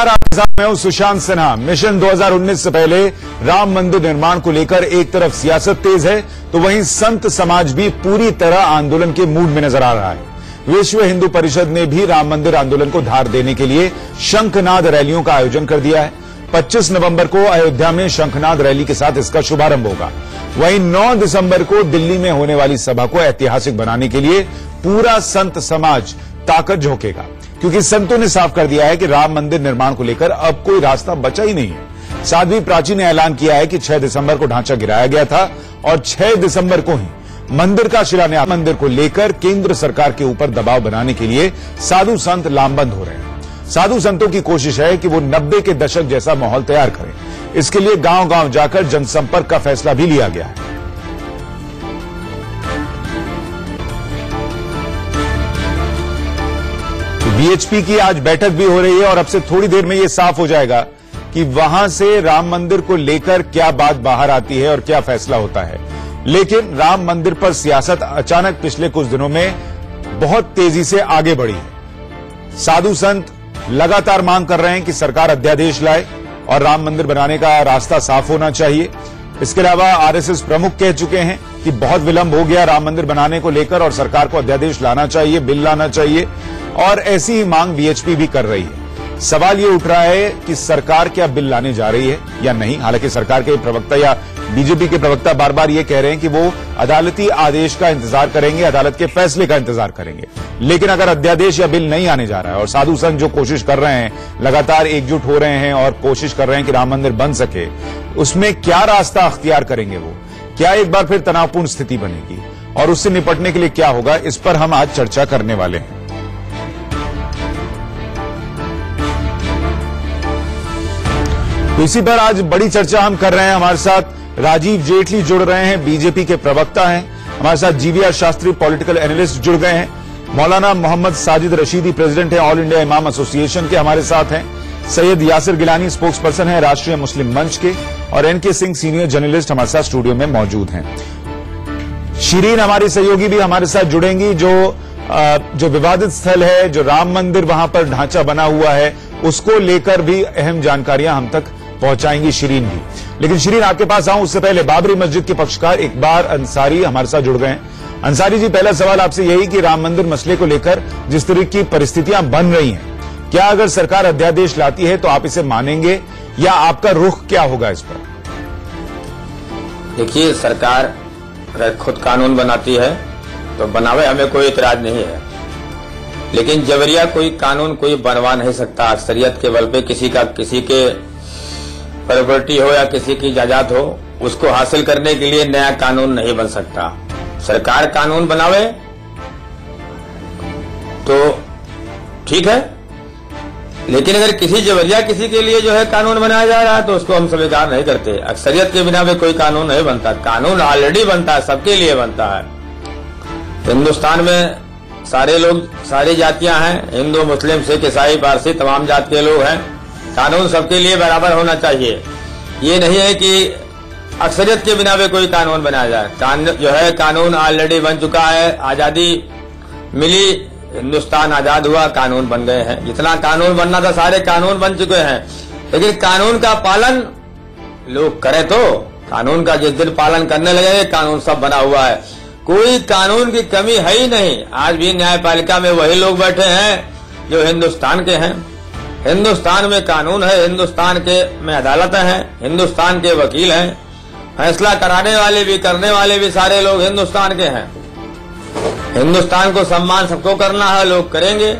नमस्कार, आपके साथ मैं हूं सुशांत सिन्हा। मिशन 2019 से पहले राम मंदिर निर्माण को लेकर एक तरफ सियासत तेज है तो वहीं संत समाज भी पूरी तरह आंदोलन के मूड में नजर आ रहा है। विश्व हिंदू परिषद ने भी राम मंदिर आंदोलन को धार देने के लिए शंखनाद रैलियों का आयोजन कर दिया है। 25 नवंबर को अयोध्या में शंखनाद रैली के साथ इसका शुभारंभ होगा। वहीं 9 दिसंबर को दिल्ली में होने वाली सभा को ऐतिहासिक बनाने के लिए पूरा संत समाज ताकत झोंकेगा, क्योंकि संतों ने साफ कर दिया है कि राम मंदिर निर्माण को लेकर अब कोई रास्ता बचा ही नहीं है। साध्वी प्राची ने ऐलान किया है कि 6 दिसंबर को ढांचा गिराया गया था और 6 दिसंबर को ही मंदिर का शिलान्यास। मंदिर को लेकर केंद्र सरकार के ऊपर दबाव बनाने के लिए साधु संत लामबंद हो रहे हैं। साधु संतों की कोशिश है कि वो 90 के दशक जैसा माहौल तैयार करें। इसके लिए गांव गांव जाकर जनसंपर्क का फैसला भी लिया गया है। बीएचपी की आज बैठक भी हो रही है और अब से थोड़ी देर में यह साफ हो जाएगा कि वहां से राम मंदिर को लेकर क्या बात बाहर आती है और क्या फैसला होता है। लेकिन राम मंदिर पर सियासत अचानक पिछले कुछ दिनों में बहुत तेजी से आगे बढ़ी है। साधु संत लगातार मांग कर रहे हैं कि सरकार अध्यादेश लाए और राम मंदिर बनाने का रास्ता साफ होना चाहिए। इसके अलावा आरएसएस प्रमुख कह चुके हैं कि बहुत विलंब हो गया राम मंदिर बनाने को लेकर और सरकार को अध्यादेश लाना चाहिए, बिल लाना चाहिए, और ऐसी ही मांग बीएचपी भी कर रही है। सवाल ये उठ रहा है कि सरकार क्या बिल लाने जा रही है या नहीं। हालांकि सरकार के प्रवक्ता या बीजेपी के प्रवक्ता बार बार ये कह रहे हैं कि वो अदालती आदेश का इंतजार करेंगे, अदालत के फैसले का इंतजार करेंगे। लेकिन अगर अध्यादेश या बिल नहीं आने जा रहा है और साधु संत जो कोशिश कर रहे हैं, लगातार एकजुट हो रहे हैं और कोशिश कर रहे हैं कि राम मंदिर बन सके, उसमें क्या रास्ता अख्तियार करेंगे वो? क्या एक बार फिर तनावपूर्ण स्थिति बनेगी और उससे निपटने के लिए क्या होगा, इस पर हम आज चर्चा करने वाले हैं। तो इसी पर आज बड़ी चर्चा हम कर रहे हैं। हमारे साथ राजीव जेटली जुड़ रहे हैं, बीजेपी के प्रवक्ता हैं। हमारे साथ जीवीआर शास्त्री पॉलिटिकल एनालिस्ट जुड़ गए हैं। मौलाना मोहम्मद साजिद रशीदी प्रेसिडेंट हैं ऑल इंडिया इमाम एसोसिएशन के, हमारे साथ हैं। सैयद यासिर गिलानी स्पोक्स पर्सन है राष्ट्रीय मुस्लिम मंच के, और एनके सिंह सीनियर जर्नलिस्ट हमारे साथ स्टूडियो में मौजूद हैं। शिरीन हमारी सहयोगी भी हमारे साथ जुड़ेंगी, जो विवादित स्थल है, जो राम मंदिर वहां पर ढांचा बना हुआ है, उसको लेकर भी अहम जानकारियां हम तक पहुंचाएंगी शिरीन भी। लेकिन शिरीन, आपके पास आऊं उससे पहले बाबरी मस्जिद के पक्षकार इकबाल अंसारी हमारे साथ जुड़ गए हैं। अंसारी जी, पहला सवाल आपसे यही कि राम मंदिर मसले को लेकर जिस तरह की परिस्थितियां बन रही हैं, क्या अगर सरकार अध्यादेश लाती है तो आप इसे मानेंगे या आपका रुख क्या होगा इस पर? देखिए, सरकार अगर खुद कानून बनाती है तो बनावे, हमें कोई इतराज नहीं है। लेकिन जबरिया कोई कानून कोई बनवा नहीं सकता। अक्सरियत के बल पे किसी के प्रॉपर्टी हो या किसी की जायदाद हो, उसको हासिल करने के लिए नया कानून नहीं बन सकता। सरकार कानून बनावे तो ठीक है, लेकिन अगर किसी जबरिया किसी के लिए जो है कानून बनाया जा रहा है तो उसको हम स्वीकार नहीं करते। अक्सरियत के बिना भी कोई कानून नहीं बनता। कानून ऑलरेडी बनता है, सबके लिए बनता है। हिंदुस्तान में सारे लोग, सारी जातियां हैं, हिंदू मुस्लिम सिख ईसाई पारसी, तमाम जात के लोग हैं। कानून सबके लिए बराबर होना चाहिए। ये नहीं है कि अक्सरियत के बिना भी कोई कानून बनाया जाए। जो है कानून ऑलरेडी बन चुका है। आजादी मिली, हिंदुस्तान आजाद हुआ, कानून बन गए हैं। जितना कानून बनना था सारे कानून बन चुके हैं। लेकिन कानून का पालन लोग करें तो, कानून का जिस दिन पालन करने लगेंगे, कानून सब बना हुआ है, कोई कानून की कमी है ही नहीं। आज भी न्यायपालिका में वही लोग बैठे हैं जो हिंदुस्तान के हैं। हिंदुस्तान में कानून है, हिंदुस्तान के में अदालतें हैं, हिंदुस्तान के वकील हैं, फैसला कराने वाले भी करने वाले भी सारे लोग हिंदुस्तान के हैं। हिंदुस्तान को सम्मान सबको करना है, लोग करेंगे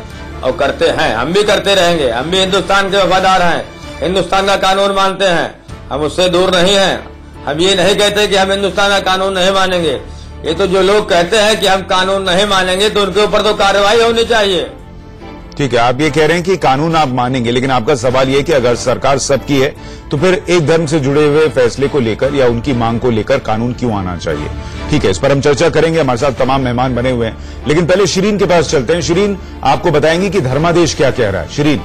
और करते हैं। हम भी करते रहेंगे। हम भी हिंदुस्तान के वफादार हैं, हिंदुस्तान का कानून मानते हैं, हम उससे दूर नहीं हैं। हम ये नहीं कहते कि हम हिंदुस्तान का कानून नहीं मानेंगे। ये तो जो लोग कहते हैं कि हम कानून नहीं मानेंगे तो उनके ऊपर तो कार्रवाई होनी चाहिए। ठीक है, आप ये कह रहे हैं कि कानून आप मानेंगे, लेकिन आपका सवाल ये है कि अगर सरकार सबकी है तो फिर एक धर्म से जुड़े हुए फैसले को लेकर या उनकी मांग को लेकर कानून क्यों आना चाहिए? ठीक है, इस पर हम चर्चा करेंगे। हमारे साथ तमाम मेहमान बने हुए हैं, लेकिन पहले शिरीन के पास चलते हैं। शिरीन, आपको बताएंगी कि धर्मादेश क्या कह रहा है। शिरीन,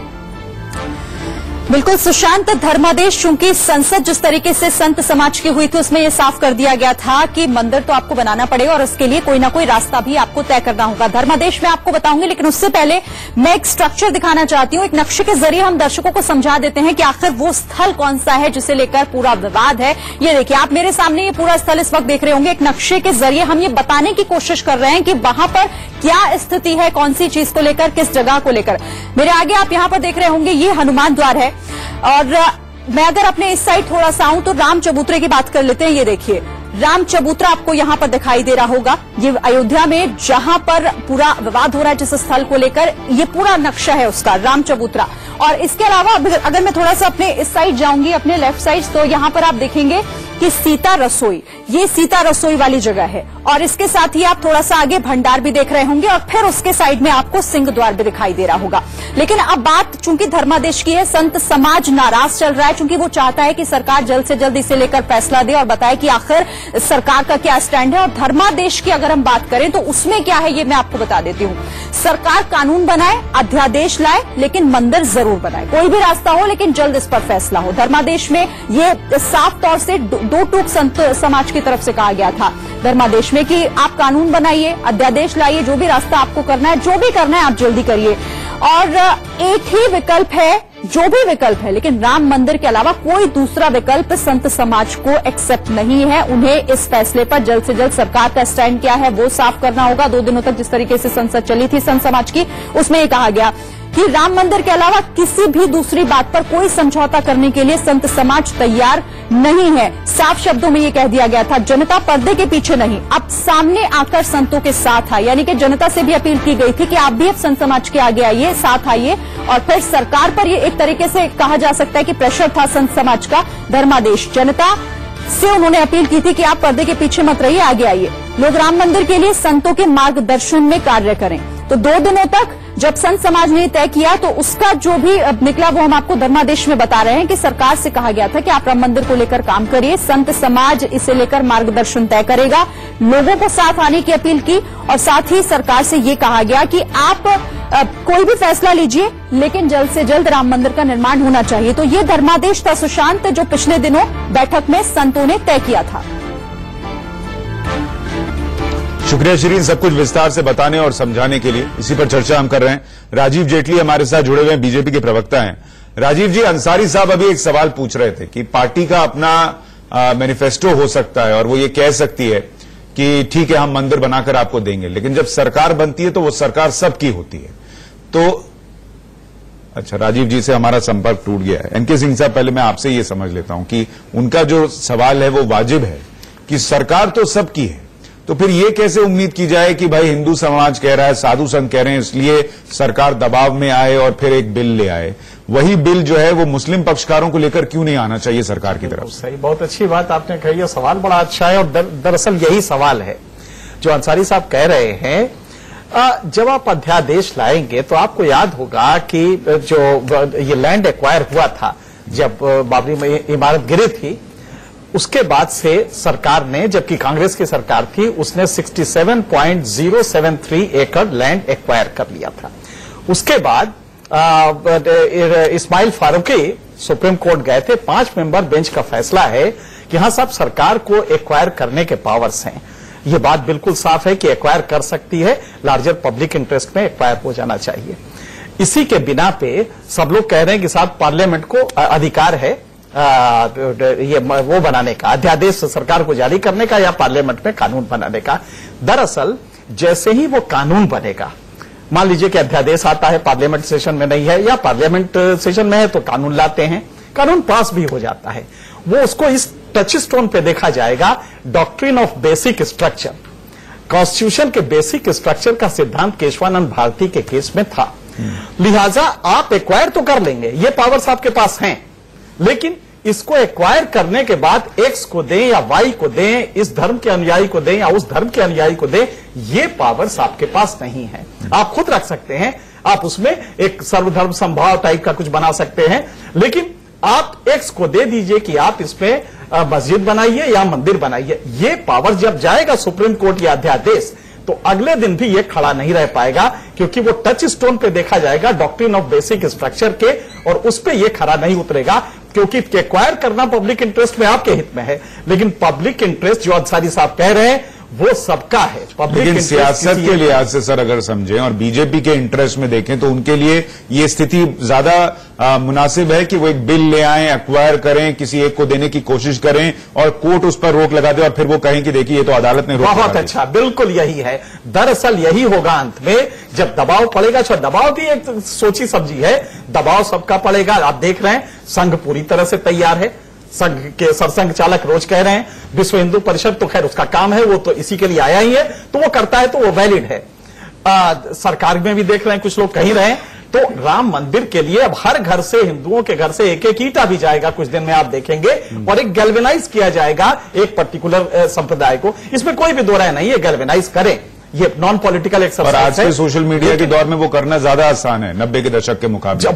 बिल्कुल सुशांत, धर्मादेश चूंकि संसद जिस तरीके से संत समाज की हुई थी उसमें यह साफ कर दिया गया था कि मंदिर तो आपको बनाना पड़ेगा और उसके लिए कोई ना कोई रास्ता भी आपको तय करना होगा। धर्मादेश में आपको बताऊंगी, लेकिन उससे पहले मैं एक स्ट्रक्चर दिखाना चाहती हूं। एक नक्शे के जरिए हम दर्शकों को समझा देते हैं कि आखिर वो स्थल कौन सा है जिसे लेकर पूरा विवाद है। ये देखिए, आप मेरे सामने ये पूरा स्थल इस वक्त देख रहे होंगे। एक नक्शे के जरिए हम ये बताने की कोशिश कर रहे हैं कि वहां पर क्या स्थिति है, कौन सी चीज को लेकर, किस जगह को लेकर। मेरे आगे आप यहां पर देख रहे होंगे, ये हनुमान द्वार है। और मैं अगर अपने इस साइड थोड़ा सा आऊं तो राम चबूतरे की बात कर लेते हैं। ये देखिए, राम चबूतरा आपको यहां पर दिखाई दे रहा होगा। ये अयोध्या में जहां पर पूरा विवाद हो रहा है जिस स्थल को लेकर, ये पूरा नक्शा है उसका, राम चबूतरा। और इसके अलावा अगर मैं थोड़ा सा अपने इस साइड जाऊंगी, अपने लेफ्ट साइड, तो यहां पर आप देखेंगे कि सीता रसोई, ये सीता रसोई वाली जगह है। और इसके साथ ही आप थोड़ा सा आगे भंडार भी देख रहे होंगे और फिर उसके साइड में आपको सिंह द्वार भी दिखाई दे रहा होगा। लेकिन अब बात चूंकि धर्मादेश की है, संत समाज नाराज चल रहा है चूंकि वो चाहता है कि सरकार जल्द से जल्द इसे लेकर फैसला दे और बताए कि आखिर सरकार का क्या स्टैंड है। और धर्मादेश की अगर हम बात करें तो उसमें क्या है ये मैं आपको बता देती हूं। सरकार कानून बनाए, अध्यादेश लाए, लेकिन मंदिर जरूर बनाए। कोई भी रास्ता हो लेकिन जल्द इस पर फैसला हो। धर्मादेश में ये साफ तौर से दो टूक संत समाज की तरफ से कहा गया था धर्मादेश में कि आप कानून बनाइए, अध्यादेश लाइए, जो भी रास्ता आपको करना है, जो भी करना है आप जल्दी करिए। और एक ही विकल्प है, जो भी विकल्प है, लेकिन राम मंदिर के अलावा कोई दूसरा विकल्प संत समाज को एक्सेप्ट नहीं है। उन्हें इस फैसले पर जल्द से जल्द सरकार का स्टैंड क्या है वो साफ करना होगा। 2 दिनों तक जिस तरीके से संसद चली थी संत समाज की, उसमें यह कहा गया कि राम मंदिर के अलावा किसी भी दूसरी बात पर कोई समझौता करने के लिए संत समाज तैयार नहीं है। साफ शब्दों में ये कह दिया गया था, जनता पर्दे के पीछे नहीं, अब सामने आकर संतों के साथ आए। यानी कि जनता से भी अपील की गई थी कि आप भी अब संत समाज के आगे आइए, साथ आइए। और फिर सरकार पर ये एक तरीके से कहा जा सकता है कि प्रेशर था संत समाज का। धर्मादेश जनता से उन्होंने अपील की थी कि आप पर्दे के पीछे मत रहिए, आगे आइए। लोग राम मंदिर के लिए संतों के मार्गदर्शन में कार्य करें। तो 2 दिनों तक जब संत समाज ने तय किया तो उसका जो भी निकला वो हम आपको धर्मादेश में बता रहे हैं कि सरकार से कहा गया था कि आप राम मंदिर को लेकर काम करिए, संत समाज इसे लेकर मार्गदर्शन तय करेगा। लोगों को साथ आने की अपील की और साथ ही सरकार से ये कहा गया कि आप कोई भी फैसला लीजिए लेकिन जल्द से जल्द राम मंदिर का निर्माण होना चाहिए। तो ये धर्मादेश था सुशांत, जो पिछले दिनों बैठक में संतों ने तय किया था। शुक्रिया शिरीन, सब कुछ विस्तार से बताने और समझाने के लिए। इसी पर चर्चा हम कर रहे हैं। राजीव जेटली हमारे साथ जुड़े हुए हैं, बीजेपी के प्रवक्ता हैं। राजीव जी, अंसारी साहब अभी एक सवाल पूछ रहे थे कि पार्टी का अपना मैनिफेस्टो हो सकता है और वो ये कह सकती है कि ठीक है हम मंदिर बनाकर आपको देंगे, लेकिन जब सरकार बनती है तो वो सरकार सबकी होती है। तो अच्छा, राजीव जी से हमारा संपर्क टूट गया है। एनके सिंह साहब, पहले मैं आपसे ये समझ लेता हूं कि उनका जो सवाल है वो वाजिब है कि सरकार तो सबकी है, तो फिर ये कैसे उम्मीद की जाए कि भाई हिंदू समाज कह रहा है, साधु संत कह रहे हैं, इसलिए सरकार दबाव में आए और फिर एक बिल ले आए। वही बिल जो है वो मुस्लिम पक्षकारों को लेकर क्यों नहीं आना चाहिए सरकार की तरफ? सही, बहुत अच्छी बात आपने कही है। सवाल बड़ा अच्छा है और दरअसल यही सवाल है जो अंसारी साहब कह रहे हैं। जब आप अध्यादेश लाएंगे तो आपको याद होगा कि जो ये लैंड एक्वायर हुआ था जब बाबरी इमारत गिरी थी, उसके बाद से सरकार ने, जबकि कांग्रेस की सरकार थी, उसने 67.073 एकड़ लैंड एक्वायर कर लिया था। उसके बाद इस्माइल फारूकी सुप्रीम कोर्ट गए थे। 5 मेंबर बेंच का फैसला है कि हाँ साहब, सरकार को एक्वायर करने के पावर्स हैं। ये बात बिल्कुल साफ है कि एक्वायर कर सकती है, लार्जर पब्लिक इंटरेस्ट में एक्वायर हो जाना चाहिए। इसी के बिना पे सब लोग कह रहे हैं कि साहब पार्लियामेंट को अधिकार है ये वो बनाने का, अध्यादेश सरकार को जारी करने का या पार्लियामेंट में कानून बनाने का। दरअसल जैसे ही वो कानून बनेगा, मान लीजिए कि अध्यादेश आता है, पार्लियामेंट सेशन में नहीं है या पार्लियामेंट सेशन में है तो कानून लाते हैं, कानून पास भी हो जाता है, वो उसको इस टच स्टोन पे देखा जाएगा, doctrine of basic structure. Constitution के बेसिक स्ट्रक्चर का सिद्धांत केशवानंद भारती के केस में था। लिहाजा आप एक्वायर तो कर लेंगे, ये पावर्स आपके पास हैं, लेकिन इसको एक्वायर करने के बाद एक्स को दें या वाई को दें, इस धर्म के अनुयायी को दें या उस धर्म के अनुयायी को दें, ये पावर्स आपके पास नहीं है। आप खुद रख सकते हैं, आप उसमें एक सर्वधर्म संभाव टाइप का कुछ बना सकते हैं, लेकिन आप एक्स को दे दीजिए कि आप इसमें मस्जिद बनाइए या मंदिर बनाइए। ये पावर जब जाएगा सुप्रीम कोर्ट या अध्यादेश, तो अगले दिन भी ये खड़ा नहीं रह पाएगा, क्योंकि वो टच स्टोन पे देखा जाएगा डॉक्ट्रिन ऑफ बेसिक स्ट्रक्चर के, और उस पे ये खड़ा नहीं उतरेगा, क्योंकि एक्वायर करना पब्लिक इंटरेस्ट में आपके हित में है, लेकिन पब्लिक इंटरेस्ट जो अंसारी साहब कह रहे हैं वो सबका है। लेकिन सियासत के लिहाज से सर अगर समझें और बीजेपी के इंटरेस्ट में देखें तो उनके लिए ये स्थिति ज्यादा मुनासिब है कि वो एक बिल ले आएं, एक्वायर करें, किसी एक को देने की कोशिश करें और कोर्ट उस पर रोक लगा दे और फिर वो कहें कि देखिए ये तो अदालत ने रोक लगा दी। बहुत अच्छा, बिल्कुल यही है। दरअसल यही होगा अंत में, जब दबाव पड़ेगा। दबाव भी एक सोची सब्जी है, दबाव सबका पड़ेगा। आप देख रहे हैं संघ पूरी तरह से तैयार है, संघ के सरसंघ चालक रोज कह रहे हैं, विश्व हिंदू परिषद तो खैर उसका काम है, वो तो इसी के लिए आया ही है, तो वो करता है तो वो वैलिड है। सरकार में भी देख रहे हैं कुछ लोग कह रहे हैं, तो राम मंदिर के लिए अब हर घर से, हिंदुओं के घर से एक एक ईंटा भी जाएगा कुछ दिन में, आप देखेंगे, और एक गैल्वेनाइज किया जाएगा एक पर्टिकुलर संप्रदाय को। इसमें कोई भी दो राय नहीं है, गैल्वेनाइज करें, ये नॉन पॉलिटिकल एक्सरसाइज है। आज के सोशल मीडिया के दौर में वो करना ज्यादा आसान है 90 के दशक के मुकाबले।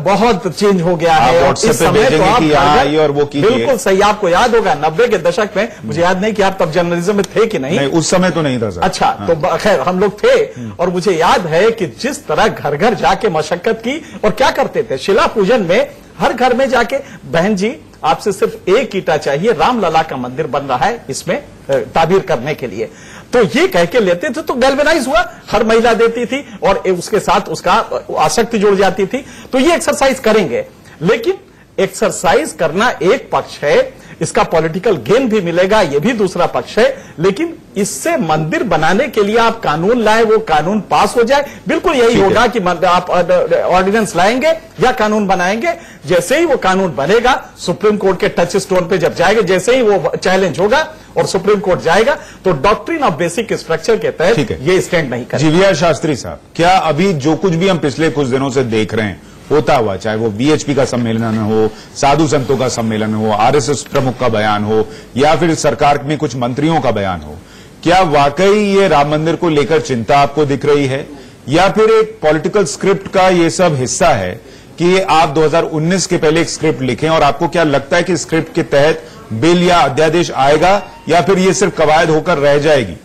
बहुत चेंज हो गया है। व्हाट्सएप पे भेजेंगे कि यहाँ आइए और वो कीजिए। बिल्कुल सही, आपको याद होगा 90 के दशक में, मुझे याद नहीं कि आप तब जर्नलिज्म में थे कि नहीं। उस समय तो नहीं था सर। अच्छा, तो खैर हम लोग थे, और मुझे याद है कि जिस तरह घर घर जाके मशक्कत की, और क्या करते थे शिला पूजन में, हर घर में जाके, बहन जी आपसे सिर्फ एक ईंटा चाहिए, रामलला का मंदिर बन रहा है, इसमें ताबीर करने के लिए, तो ये कह के लेते थे, तो गैल्वेनाइज हुआ, हर महिला देती थी और उसके साथ उसका आसक्ति जुड़ जाती थी। तो ये एक्सरसाइज करेंगे, लेकिन एक्सरसाइज करना एक पक्ष है, इसका पॉलिटिकल गेन भी मिलेगा, ये भी दूसरा पक्ष है, लेकिन इससे मंदिर बनाने के लिए आप कानून लाए, वो कानून पास हो जाए। बिल्कुल यही होगा कि आप ऑर्डिनेंस लाएंगे या कानून बनाएंगे, जैसे ही वो कानून बनेगा, सुप्रीम कोर्ट के टच स्टोन पे जब जाएगा, जैसे ही वो चैलेंज होगा और सुप्रीम कोर्ट जाएगा, तो डॉक्ट्रिन ऑफ बेसिक स्ट्रक्चर के तहत ये स्टैंड नहीं करेगा। जीवीआर शास्त्री साहब, क्या अभी जो कुछ भी हम पिछले कुछ दिनों से देख रहे हैं होता हुआ, चाहे वो वीएचपी का सम्मेलन हो, साधु संतों का सम्मेलन हो, आरएसएस प्रमुख का बयान हो, या फिर सरकार में कुछ मंत्रियों का बयान हो, क्या वाकई ये राम मंदिर को लेकर चिंता आपको दिख रही है, या फिर एक पॉलिटिकल स्क्रिप्ट का ये सब हिस्सा है कि आप 2019 के पहले एक स्क्रिप्ट लिखें, और आपको क्या लगता है कि स्क्रिप्ट के तहत बिल या अध्यादेश आएगा, या फिर ये सिर्फ कवायद होकर रह जाएगी?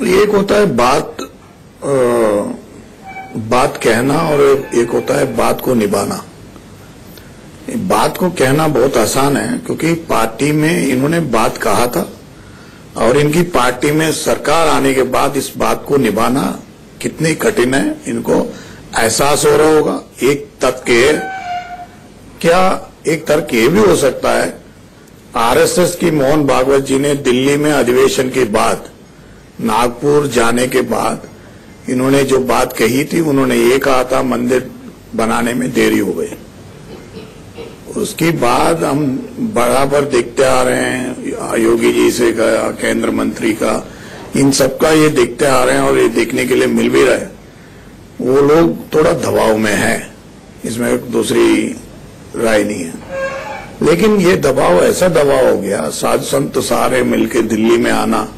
एक होता है बात कहना, और एक होता है बात को निभाना। बात को कहना बहुत आसान है, क्योंकि पार्टी में इन्होंने बात कहा था, और इनकी पार्टी में सरकार आने के बाद इस बात को निभाना कितनी कठिन है, इनको एहसास हो रहा होगा। एक तर्क ये भी हो सकता है, आरएसएस की मोहन भागवत जी ने दिल्ली में अधिवेशन के बाद, नागपुर जाने के बाद, इन्होंने जो बात कही थी, उन्होंने ये कहा था मंदिर बनाने में देरी हो गई। उसके बाद हम बराबर देखते आ रहे हैं, योगी जी से का, केंद्र मंत्री का, इन सबका ये देखते आ रहे हैं, और ये देखने के लिए मिल भी रहे, वो लोग थोड़ा दबाव में है, इसमें दूसरी राय नहीं है। लेकिन ये दबाव ऐसा दबाव हो गया, साधु संत सारे मिलकर दिल्ली में आना,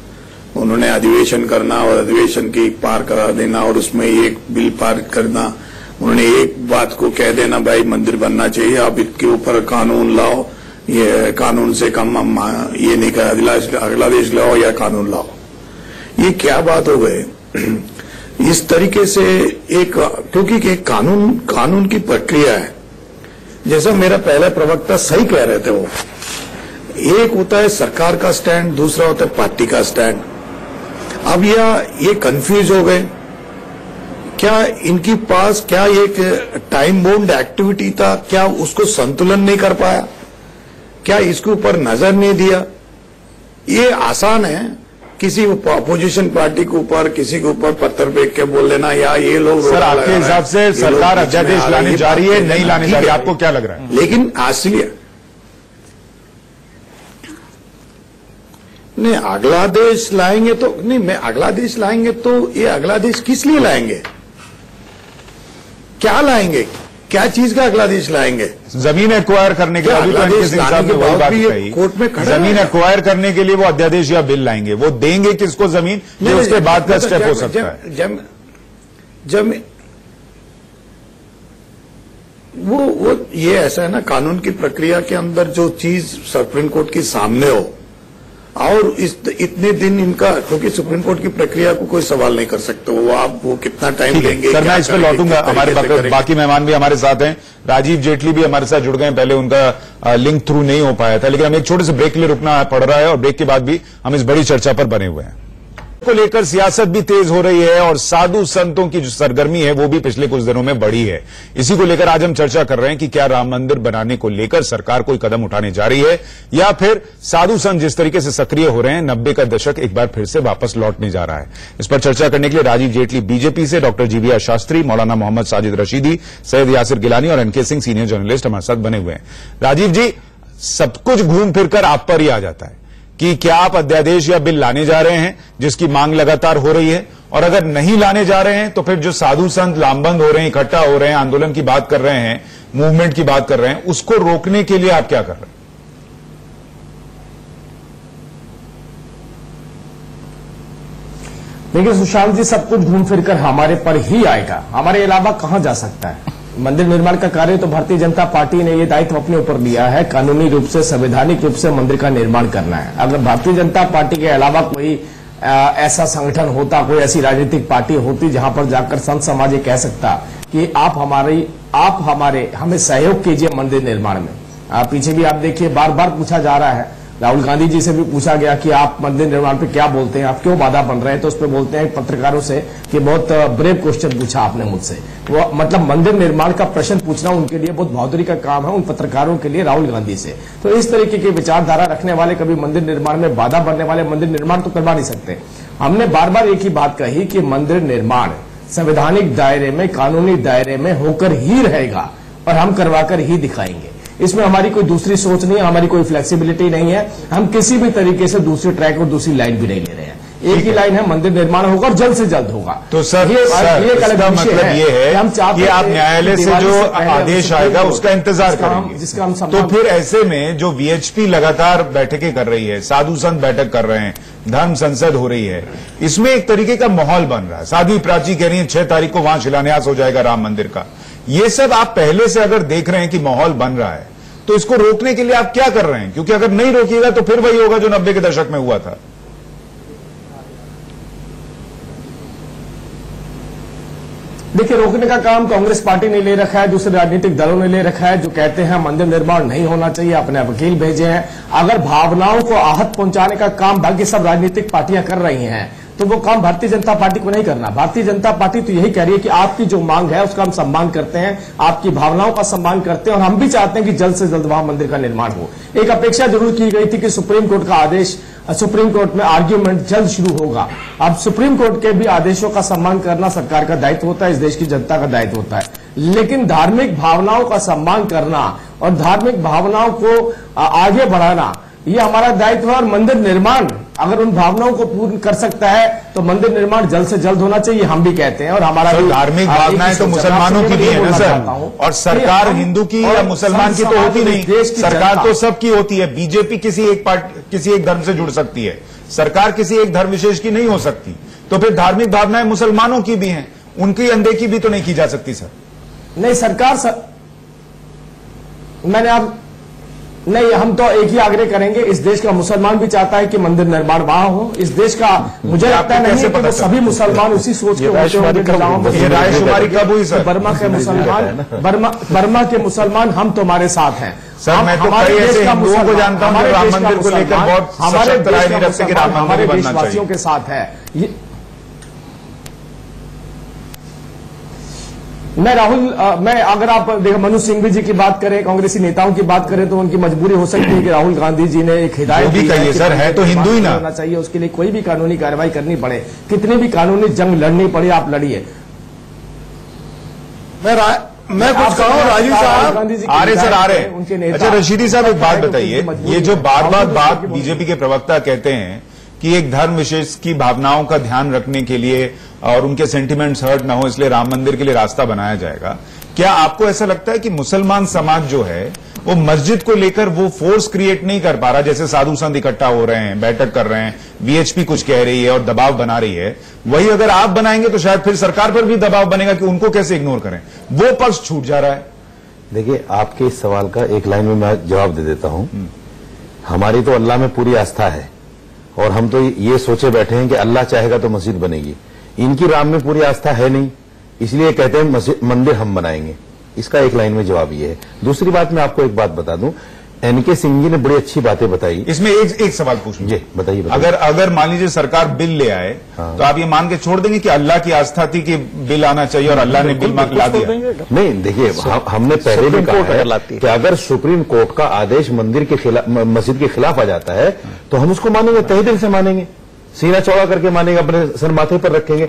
उन्होंने अधिवेशन करना और अधिवेशन की पार करा देना, और उसमें एक बिल पार करना, उन्होंने एक बात को कह देना, भाई मंदिर बनना चाहिए, आप इसके ऊपर कानून लाओ, ये कानून से कम हम ये नहीं कर, अगलादेश लाओ या कानून लाओ। ये क्या बात हो गई इस तरीके से, क्योंकि एक कानून की प्रक्रिया है। जैसा मेरा पहला प्रवक्ता सही कह रहे थे, वो एक होता है सरकार का स्टैंड, दूसरा होता है पार्टी का स्टैंड। अब ये कंफ्यूज हो गए, क्या इनके पास क्या एक टाइम बाउंड एक्टिविटी था, क्या उसको संतुलन नहीं कर पाया, क्या इसके ऊपर नजर नहीं दिया। ये आसान है किसी अपोजिशन पार्टी के ऊपर, किसी के ऊपर पत्थर फेंक के बोल लेना, या ये लोग। सर आपके हिसाब से सरकार अध्यादेश लाने जा रही है, नहीं लाने जा रही है, आपको क्या लग रहा है? लेकिन असली नहीं, अगला देश लाएंगे तो नहीं, मैं अगला देश लाएंगे तो ये अगला देश किस लिए लाएंगे, क्या लाएंगे, क्या चीज का अगला देश लाएंगे? जमीन एक्वायर करने के लिए, अभी तो इनके हिसाब से वही बात कही, कोर्ट में खड़ा जमीन एक्वायर करने के लिए वो अध्यादेश या बिल लाएंगे, वो देंगे किसको जमीन, ये उसके बाद का स्टेप हो सकता है। वो ये ऐसा है ना, कानून की प्रक्रिया के अंदर जो चीज सुप्रीम कोर्ट के सामने हो और इतने दिन इनका, क्योंकि सुप्रीम कोर्ट की प्रक्रिया को कोई सवाल नहीं कर सकते, वो आप वो कितना टाइम देंगे। सर मैं इस पर लौटूंगा, हमारे बाकी मेहमान भी हमारे साथ हैं, राजीव जेटली भी हमारे साथ जुड़ गए हैं, पहले उनका लिंक थ्रू नहीं हो पाया था, लेकिन हमें एक छोटे से ब्रेक के लिए रुकना पड़ रहा है और ब्रेक के बाद भी हम इस बड़ी चर्चा पर बने हुए हैं। को लेकर सियासत भी तेज हो रही है और साधु संतों की जो सरगर्मी है वो भी पिछले कुछ दिनों में बढ़ी है। इसी को लेकर आज हम चर्चा कर रहे हैं कि क्या राम मंदिर बनाने को लेकर सरकार कोई कदम उठाने जा रही है या फिर साधु संत जिस तरीके से सक्रिय हो रहे हैं 90 का दशक एक बार फिर से वापस लौटने जा रहा है। इस पर चर्चा करने के लिए राजीव जेटली बीजेपी से, डॉक्टर जीवीआर शास्त्री, मौलाना मोहम्मद साजिद रशीदी, सैयद यासिर गिलानी और एनके सिंह सीनियर जर्नलिस्ट हमारे साथ बने हुए हैं। राजीव जी, सब कुछ घूम फिरकर आप पर ही आ जाता है कि क्या आप अध्यादेश या बिल लाने जा रहे हैं जिसकी मांग लगातार हो रही है, और अगर नहीं लाने जा रहे हैं तो फिर जो साधु संत लामबंद हो रहे हैं, इकट्ठा हो रहे हैं, आंदोलन की बात कर रहे हैं, मूवमेंट की बात कर रहे हैं, उसको रोकने के लिए आप क्या कर रहे हैं? देखिए सुशांत जी, सब कुछ घूम फिरकर हमारे पर ही आएगा, हमारे अलावा कहां जा सकता है। मंदिर निर्माण का कार्य तो भारतीय जनता पार्टी ने ये दायित्व अपने ऊपर लिया है, कानूनी रूप से, संवैधानिक रूप से मंदिर का निर्माण करना है। अगर भारतीय जनता पार्टी के अलावा कोई ऐसा संगठन होता, कोई ऐसी राजनीतिक पार्टी होती जहां पर जाकर संत समाज ये कह सकता कि आप हमें सहयोग कीजिए मंदिर निर्माण में। पीछे भी आप देखिए, बार बार पूछा जा रहा है, राहुल गांधी जी से भी पूछा गया कि आप मंदिर निर्माण पे क्या बोलते हैं, आप क्यों बाधा बन रहे हैं, तो उस पर बोलते हैं पत्रकारों से कि बहुत ब्रेव क्वेश्चन पूछा आपने मुझसे। वो मतलब मंदिर निर्माण का प्रश्न पूछना उनके लिए बहुत बहादुरी का काम है, उन पत्रकारों के लिए, राहुल गांधी से। तो इस तरीके की विचारधारा रखने वाले कभी मंदिर निर्माण में बाधा बनने वाले मंदिर निर्माण तो करवा नहीं सकते। हमने बार बार एक ही बात कही कि मंदिर निर्माण संवैधानिक दायरे में, कानूनी दायरे में होकर ही रहेगा और हम करवाकर ही दिखाएंगे। इसमें हमारी कोई दूसरी सोच नहीं है, हमारी कोई फ्लेक्सिबिलिटी नहीं है, हम किसी भी तरीके से दूसरी ट्रैक और दूसरी लाइन भी नहीं ले रहे हैं। एक ही लाइन है, मंदिर निर्माण होगा और जल्द से जल्द होगा। तो सर, इसका मतलब ये है कि आप न्यायालय से जो आदेश आएगा उसका इंतजार करेंगे, जिसका हम तो फिर ऐसे में जो वीएचपी लगातार बैठकें कर रही है, साधु संत बैठक कर रहे हैं, धर्म संसद हो रही है, इसमें एक तरीके का माहौल बन रहा है। साध्वी प्राची कह रही है 6 तारीख को वहां शिलान्यास हो जाएगा राम मंदिर का। ये सब आप पहले से अगर देख रहे हैं कि माहौल बन रहा है, तो इसको रोकने के लिए आप क्या कर रहे हैं? क्योंकि अगर नहीं रोकिएगा तो फिर वही होगा जो 90 के दशक में हुआ था। देखिए, रोकने का काम कांग्रेस पार्टी ने ले रखा है, दूसरे राजनीतिक दलों ने ले रखा है, जो कहते हैं मंदिर निर्माण नहीं होना चाहिए, अपने वकील भेजे हैं। अगर भावनाओं को आहत पहुंचाने का काम बाकी सब राजनीतिक पार्टियां कर रही हैं, तो वो काम भारतीय जनता पार्टी को नहीं करना। भारतीय जनता पार्टी तो यही कह रही है कि आपकी जो मांग है उसका हम सम्मान करते हैं, आपकी भावनाओं का सम्मान करते हैं, और हम भी चाहते हैं कि जल्द से जल्द वहां मंदिर का निर्माण हो। एक अपेक्षा जरूर की गई थी कि सुप्रीम कोर्ट का आदेश, सुप्रीम कोर्ट में आर्ग्यूमेंट जल्द शुरू होगा। अब सुप्रीम कोर्ट के भी आदेशों का सम्मान करना सरकार का दायित्व होता है, इस देश की जनता का दायित्व होता है, लेकिन धार्मिक भावनाओं का सम्मान करना और धार्मिक भावनाओं को आगे बढ़ाना ये हमारा दायित्व है। और मंदिर निर्माण अगर उन भावनाओं को पूर्ण कर सकता है तो मंदिर निर्माण जल्द से जल्द होना चाहिए, हम भी कहते हैं। और हमारा धार्मिक भावनाएं तो मुसलमानों की भी है ना सर, और सरकार हिंदू की या मुसलमान की तो होती नहीं, सरकार तो सबकी होती है। बीजेपी किसी एक धर्म से जुड़ सकती है, सरकार किसी एक धर्म विशेष की नहीं हो सकती। तो फिर धार्मिक भावनाएं मुसलमानों की भी हैं, उनकी अनदेखी भी तो नहीं की जा सकती सर। नहीं, सरकार मैंने आप नहीं, हम तो एक ही आग्रह करेंगे, इस देश का मुसलमान भी चाहता है कि मंदिर निर्माण वहां हो। इस देश का मुझे लगता नहीं है कि सभी मुसलमान उसी सोच के होते होंगे। ये रायशुमारी कब हुई सर? बर्मा के मुसलमान हम तुम्हारे साथ हैं सर। मैं तो कई ऐसे हिंदुओं को जानता हूं राम मंदिर को लेकर बहुत सशक्त राय नहीं रखते कि राम मंदिर बनना चाहिए। देशवासियों के साथ है। मैं अगर आप देखो, मनोज सिंघवी जी की बात करें, कांग्रेसी नेताओं की बात करें, तो उनकी मजबूरी हो सकती है कि राहुल गांधी जी ने एक हिदायत भी कही सर, है तो हिंदू ही ना होना चाहिए, उसके लिए कोई भी कानूनी कार्रवाई करनी पड़े, कितनी भी कानूनी जंग लड़नी पड़े, आप लड़िए। मैं कुछ कहूं, राजीव साहब आ रहे सर, आ रहे। अच्छा रशीदी साहब, एक बात बताइए, ये जो बात बीजेपी के प्रवक्ता कहते हैं कि एक धर्म विशेष की भावनाओं का ध्यान रखने के लिए और उनके सेंटिमेंट्स हर्ट ना हो इसलिए राम मंदिर के लिए रास्ता बनाया जाएगा, क्या आपको ऐसा लगता है कि मुसलमान समाज जो है वो मस्जिद को लेकर वो फोर्स क्रिएट नहीं कर पा रहा? जैसे साधु संत इकट्ठा हो रहे हैं, बैठक कर रहे हैं, वीएचपी कुछ कह रही है और दबाव बना रही है, वही अगर आप बनाएंगे तो शायद फिर सरकार पर भी दबाव बनेगा कि उनको कैसे इग्नोर करें, वो पक्ष छूट जा रहा है। देखिए, आपके इस सवाल का एक लाइन में मैं जवाब दे देता हूं। हमारी तो अल्लाह में पूरी आस्था है और हम तो ये सोचे बैठे हैं कि अल्लाह चाहेगा तो मस्जिद बनेगी। इनकी राम में पूरी आस्था है नहीं, इसलिए कहते हैं मंदिर हम बनाएंगे। इसका एक लाइन में जवाब ये है। दूसरी बात, मैं आपको एक बात बता दूं, एनके सिंह जी ने बड़ी अच्छी बातें बताई। इसमें एक सवाल पूछूं जी, बताइए। अगर मान लीजिए सरकार बिल ले आए, हाँ, तो आप ये मान के छोड़ देंगे कि अल्लाह की आस्था थी कि बिल आना चाहिए और अल्लाह ने बिल ला दिया? नहीं, देखिए, हमने पहले भी कहा है कि अगर सुप्रीम कोर्ट का आदेश मंदिर के खिलाफ, मस्जिद के खिलाफ आ जाता है तो हम उसको मानेंगे, तहे दिल से मानेंगे, सीना चौड़ा करके मानेंगे, अपने सर माथे पर रखेंगे।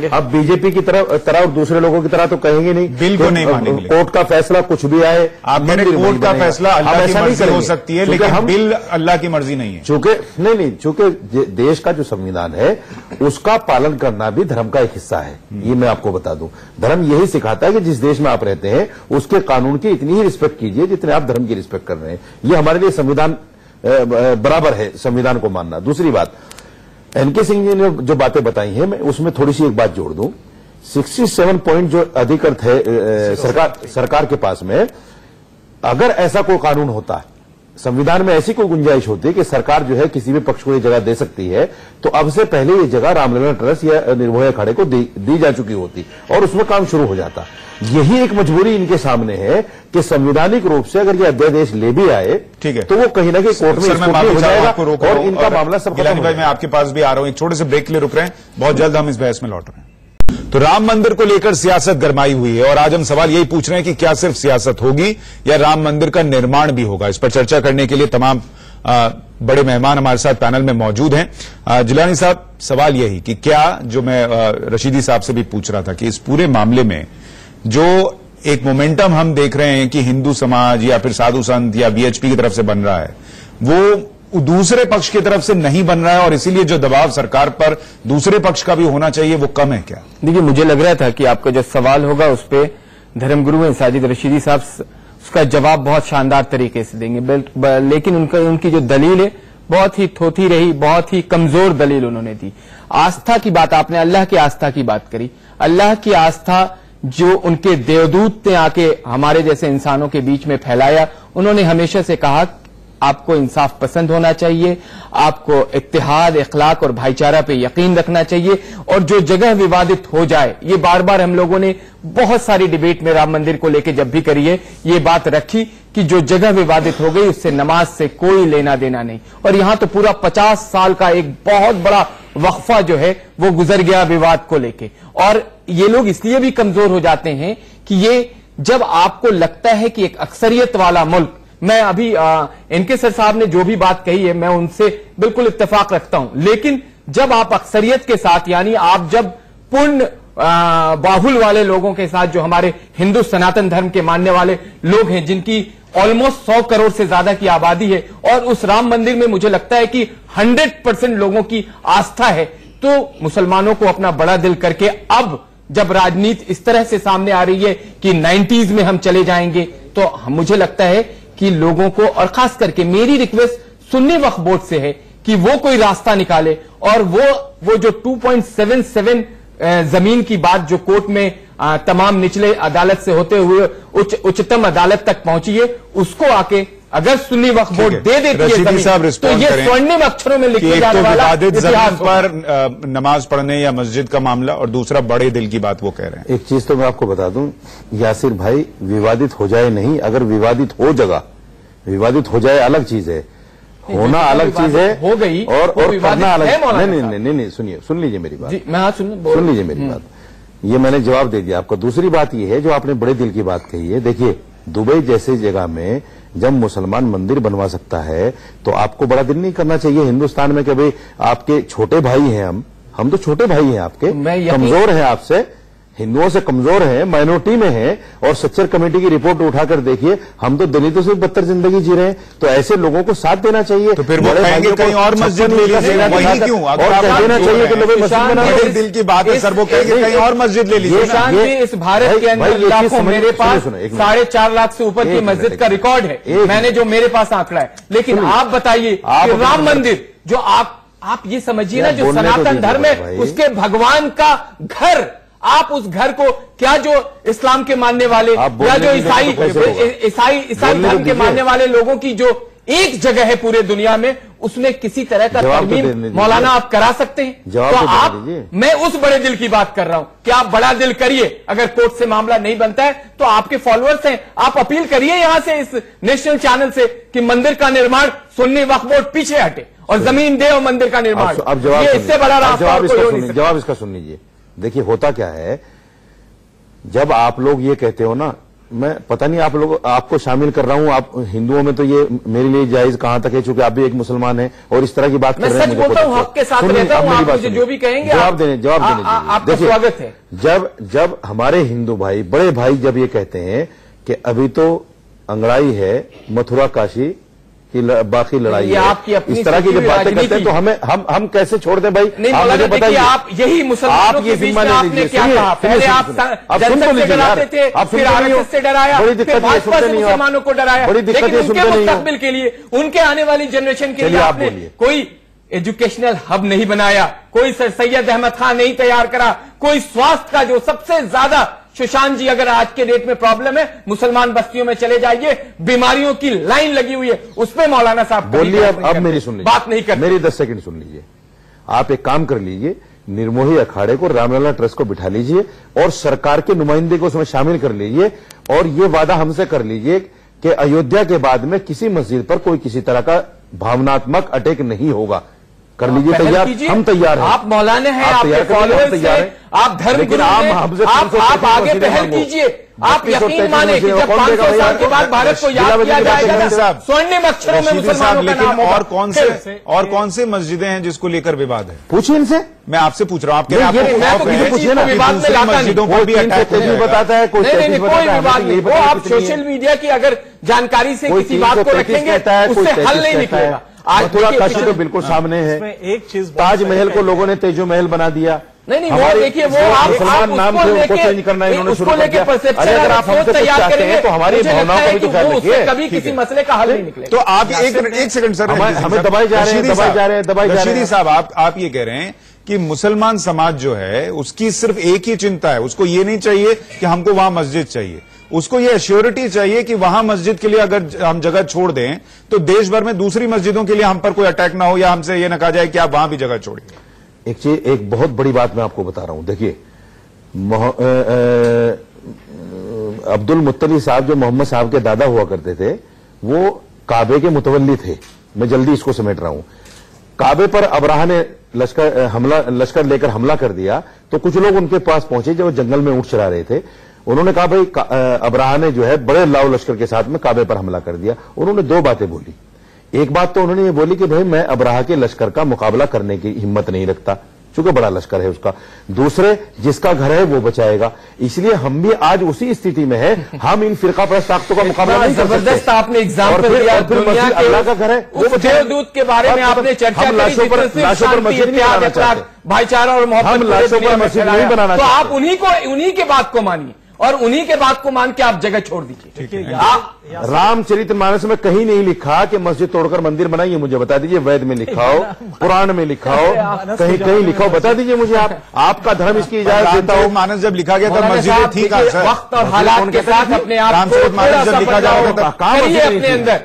अब बीजेपी की तरह और दूसरे लोगों की तरह तो कहेंगे नहीं, बिल को नहीं मानेंगे। कोर्ट का फैसला कुछ भी आए, आप कह रहे कोर्ट का फैसला अल्लाह की मर्जी हो सकती है, लेकिन हम बिल अल्लाह की मर्जी नहीं है। चूंकि देश का जो संविधान है उसका पालन करना भी धर्म का एक हिस्सा है। ये मैं आपको बता दूं, धर्म यही सिखाता है कि जिस देश में आप रहते हैं उसके कानून की इतनी ही रिस्पेक्ट कीजिए जितने आप धर्म की रिस्पेक्ट कर रहे हैं। ये हमारे लिए संविधान बराबर है, संविधान को मानना। दूसरी बात, एनके सिंह जी ने जो बातें बताई हैं, मैं उसमें थोड़ी सी एक बात जोड़ दूं। 67 पॉइंट जो अधिकृत है सरकार के पास में, अगर ऐसा कोई कानून होता, संविधान में ऐसी कोई गुंजाइश होती कि सरकार जो है किसी भी पक्ष को ये जगह दे सकती है, तो अब से पहले ये जगह रामलला ट्रस्ट या निर्भया अखाड़े को दी जा चुकी होती और उसमें काम शुरू हो जाता। यही एक मजबूरी इनके सामने है कि संवैधानिक रूप से अगर ये अध्यादेश ले भी आए, ठीक है, तो वो कहीं ना कहीं कोर्ट में हो जाएगा और इनका मामला सब खत्म हो जाएगा। मैं आपके पास भी आ रहा हूं, एक छोटे से ब्रेक के लिए रुक रहे हैं, बहुत जल्द हम इस बहस में लौट रहे हैं। तो राम मंदिर को लेकर सियासत गरमाई हुई है और आज हम सवाल यही पूछ रहे हैं कि क्या सिर्फ सियासत होगी या राम मंदिर का निर्माण भी होगा। इस पर चर्चा करने के लिए तमाम बड़े मेहमान हमारे साथ पैनल में मौजूद हैं। जिलानी साहब, सवाल यही कि क्या, जो मैं रशीदी साहब से भी पूछ रहा था, कि इस पूरे मामले में जो एक मोमेंटम हम देख रहे हैं कि हिंदू समाज या फिर साधु संत या बीएचपी की तरफ से बन रहा है, वो दूसरे पक्ष की तरफ से नहीं बन रहा है और इसीलिए जो दबाव सरकार पर दूसरे पक्ष का भी होना चाहिए वो कम है क्या? देखिए, मुझे लग रहा था कि आपका जो सवाल होगा उस पर धर्मगुरु हैं साजिद रशीदी साहब उसका जवाब बहुत शानदार तरीके से देंगे, लेकिन उनकी जो दलील है बहुत ही थोथी रही, बहुत ही कमजोर दलील उन्होंने दी। आस्था की बात, आपने अल्लाह की आस्था की बात करी। अल्लाह की आस्था जो उनके देवदूत ने आके हमारे जैसे इंसानों के बीच में फैलाया, उन्होंने हमेशा से कहा आपको इंसाफ पसंद होना चाहिए, आपको इत्तेहाद, इखलाक और भाईचारा पे यकीन रखना चाहिए, और जो जगह विवादित हो जाए, ये बार बार हम लोगों ने बहुत सारी डिबेट में राम मंदिर को लेकर जब भी करी है, ये बात रखी कि जो जगह विवादित हो गई उससे नमाज से कोई लेना देना नहीं। और यहां तो पूरा 50 साल का एक बहुत बड़ा वक्फा जो है वो गुजर गया विवाद को लेके। और ये लोग इसलिए भी कमजोर हो जाते हैं कि ये जब आपको लगता है कि एक अक्सरियत वाला मुल्क, मैं अभी इनके सर साहब ने जो भी बात कही है मैं उनसे बिल्कुल इत्तेफाक रखता हूं, लेकिन जब आप अक्सरियत के साथ, यानी आप जब पूर्ण बाहुल वाले लोगों के साथ, जो हमारे हिंदू सनातन धर्म के मानने वाले लोग हैं, जिनकी ऑलमोस्ट 100 करोड़ से ज्यादा की आबादी है, और उस राम मंदिर में मुझे लगता है कि 100% लोगों की आस्था है, तो मुसलमानों को अपना बड़ा दिल करके अब जब राजनीति इस तरह से सामने आ रही है कि 90s में हम चले जाएंगे, तो मुझे लगता है कि लोगों को, और खास करके मेरी रिक्वेस्ट सुन्नी वक्फ बोर्ड से है कि वो कोई रास्ता निकाले, और वो जो 2.77 जमीन की बात जो कोर्ट में तमाम निचले अदालत से होते हुए उच्चतम अदालत तक पहुंची है, उसको आके अगर सुन्नी वक्फ बोर्ड दे देती है जमीन, तो ये स्वर्णिम अक्षरों में लिखे जाने वाला विवादित जमीन पर नमाज पढ़ने या मस्जिद का मामला, और दूसरा बड़े दिल की बात वो कह रहे हैं। एक चीज तो मैं आपको बता दूं यासिर भाई, विवादित हो जाए नहीं, अगर विवादित हो जगह, विवादित हो जाए अलग चीज है, होना अलग चीज है, हो गई और करना अलग। नहीं, सुनिए, सुन लीजिए मेरी बात, मैं सुन लीजिए मेरी बात, ये मैंने जवाब दे दिया आपको। दूसरी बात ये है जो आपने बड़े दिल की बात कही है, देखिए दुबई जैसी जगह में जब मुसलमान मंदिर बनवा सकता है तो आपको बड़ा दिल नहीं करना चाहिए हिंदुस्तान में कि भाई आपके छोटे भाई हैं, हम तो छोटे भाई हैं आपके, कमजोर हैं आपसे, हिंदुओं से कमजोर हैं, माइनॉरिटी में हैं, और सच्चर कमेटी की रिपोर्ट उठाकर देखिए, हम तो दलितों से बदतर जिंदगी जी रहे हैं, तो ऐसे लोगों को साथ देना चाहिए। तो फिर वो कहेंगे कहीं और मस्जिद ले लीजिए, वही क्यों? अगर आप देना चाहिए कि लोग मस्जिद बनाए, दिल की बात है सर, वो कहेंगे कहीं और मस्जिद ले लीजिए। इस भारत के अंदर लाखों, मेरे पास 4.5 लाख से ऊपर की मस्जिद का रिकॉर्ड है, मैंने जो मेरे पास आंकड़ा है, लेकिन आप बताइए राम मंदिर जो आप ये समझिए ना, जो सनातन धर्म है उसके भगवान का घर आप उस घर को क्या जो इस्लाम के मानने वाले या जो ईसाई धर्म के मानने वाले लोगों की जो एक जगह है पूरे दुनिया में, उसमें किसी तरह का तरमीम मौलाना आप करा सकते हैं? तो आप, मैं उस बड़े दिल की बात कर रहा हूं कि आप बड़ा दिल करिए, अगर कोर्ट से मामला नहीं बनता है तो आपके फॉलोअर्स हैं, आप अपील करिए यहां से इस नेशनल चैनल से कि मंदिर का निर्माण सुन्नी वक्फ बोर्ड पीछे हटे और जमीन दे और मंदिर का निर्माण। अब जवाब, इससे बड़ा रास्ता जवाब इसका सुन लीजिए। देखिए होता क्या है, जब आप लोग ये कहते हो ना, मैं पता नहीं आप लोग, आपको शामिल कर रहा हूं, आप हिंदुओं में तो ये मेरे लिए जायज कहां तक है, चूंकि आप भी एक मुसलमान हैं और इस तरह की बात कर रहे हैं। मैं सच बोलता हूं, हक के साथ रहता हूं, आप मुझे जो भी कहेंगे जवाब देने आपका स्वागत है। जब हमारे हिंदू भाई, बड़े भाई जब ये कहते हैं कि अभी तो अंगड़ाई है, मथुरा काशी की बाकी लड़ाई है, इस तरह की जब बातें करते हैं तो हम कैसे छोड़ दें भाई? नहीं, आप मुझे बताइए, आप यही मुसलमानों के बीच में आपने क्या कहा? पहले आप जनता से डराते थे, फिर आरएसएस से डराया, फिर भाजपा से मुसलमानों को डराया, लेकिन उनके मुस्तकबिल के लिए, उनके आने वाली जनरेशन के लिए आपने कोई एजुकेशनल हब नहीं बनाया, कोई सर सैयद अहमद खान नहीं तैयार करा, कोई स्वास्थ्य का जो सबसे ज्यादा, सुशांत जी अगर आज के डेट में प्रॉब्लम है, मुसलमान बस्तियों में चले जाइए, बीमारियों की लाइन लगी हुई है, उसमें मौलाना साहब बोलिए। अब मेरी सुन लीजिए, बात नहीं कर, मेरी 10 सेकंड सुन लीजिए। आप एक काम कर लीजिए, निर्मोही अखाड़े को, रामलला ट्रस्ट को बिठा लीजिए और सरकार के नुमाइंदे को उसमें शामिल कर लीजिए और ये वादा हमसे कर लीजिए कि अयोध्या के बाद में किसी मस्जिद पर कोई किसी तरह का भावनात्मक अटैक नहीं होगा। कर लीजिए तैयार, हम तैयार हैं। आप मौलाना हैं, आपके फॉलोअर्स हैं, आप धर्म गुरु हैं, आप आगे पहल कीजिए। आप यकीन माने कि जब 500 साल के बाद भारत को याद किया जाएगा, स्वर्णिम अक्षरों में मुसलमानों का नाम होगा। और कौन से मस्जिदें हैं जिसको लेकर विवाद है? पूछिए इनसे, मैं आपसे पूछ रहा हूं। आप कह रहे हैं पूछिए ना, विवाद में लाता मस्जिदों को भी अटैक बताता है, कोई विवाद नहीं। वो आप सोशल मीडिया की अगर जानकारी से किसी बात को रखेंगे, उससे हल नहीं निकलेगा। मथुरा काशी तो बिल्कुल सामने है। एक चीज, ताजमहल को लोगों ने तेजो महल बना दिया। नहीं, वो देखिए, वो मुसलमान नाम थे उनको चेंज करना इन्होंने शुरू कर दिया। अगर आप हमसे कुछ चाहते हैं तो हमारी भावनाओं को भी तो ख्याल रखिए। कभी किसी मसले का हल नहीं निकलेगा। तो आप एक सेकंड सर, हमें दबाए जा रहे हैं। रशीदी साहब, आप ये कह रहे हैं कि मुसलमान समाज जो है उसकी सिर्फ एक ही चिंता है, उसको ये नहीं चाहिए कि हमको वहां मस्जिद चाहिए, उसको ये एश्योरिटी चाहिए कि वहां मस्जिद के लिए अगर हम जगह छोड़ दें तो देश भर में दूसरी मस्जिदों के लिए हम पर कोई अटैक ना हो या हमसे ये ना कहा जाए कि आप वहां भी जगह छोड़िए। एक बहुत बड़ी बात मैं आपको बता रहा हूं। देखिए, अब्दुल मुत्तली साहब जो मोहम्मद साहब के दादा हुआ करते थे, वो काबे के मुतवल्ली थे। मैं जल्दी इसको समेट रहा हूं। काबे पर अबराह ने लश्कर लेकर हमला कर दिया तो कुछ लोग उनके पास पहुंचे जब वो जंगल में ऊंट चरा रहे थे। उन्होंने कहा भाई अबराह ने जो है बड़े लाव लश्कर के साथ में काबे पर हमला कर दिया। उन्होंने दो बातें बोली। एक बात तो उन्होंने ये बोली कि भाई मैं अबराह के लश्कर का मुकाबला करने की हिम्मत नहीं रखता, चूंकि बड़ा लश्कर है उसका। दूसरे, जिसका घर है वो बचाएगा। इसलिए हम भी आज उसी स्थिति में है, हम इन फिरका परस्त ताकतों का मुकाबला नहीं कर सकते। जबरदस्त आपने एग्जाम्पल दिया, दुनिया के अल्लाह का घर है वो देवदूत के बारे में आपने चर्चा की, लाशों पर मस्जिद नहीं बनाना चाहते, भाईचारा और मोहब्बत हम लाशों पर मस्जिद नहीं बनाना चाहते। तो आप उन्हीं के बात को मानिए और उन्हीं के बात को मान के आप जगह छोड़ दीजिए। रामचरितमानस में कहीं नहीं लिखा कि मस्जिद तोड़कर मंदिर बनाइए। मुझे बता दीजिए, वेद में लिखा हो, पुराण में लिखा हो, कहीं लिखा हो, बता दीजिए मुझे। आपका धर्म इसकी इजाजत देता हो। मानस जब लिखा गया था मस्जिदें थी कहां सर? वक्त और हालात के साथ अपने आप रामचरितमानस जब लिखा जा रहा था करिए अपने अंदर,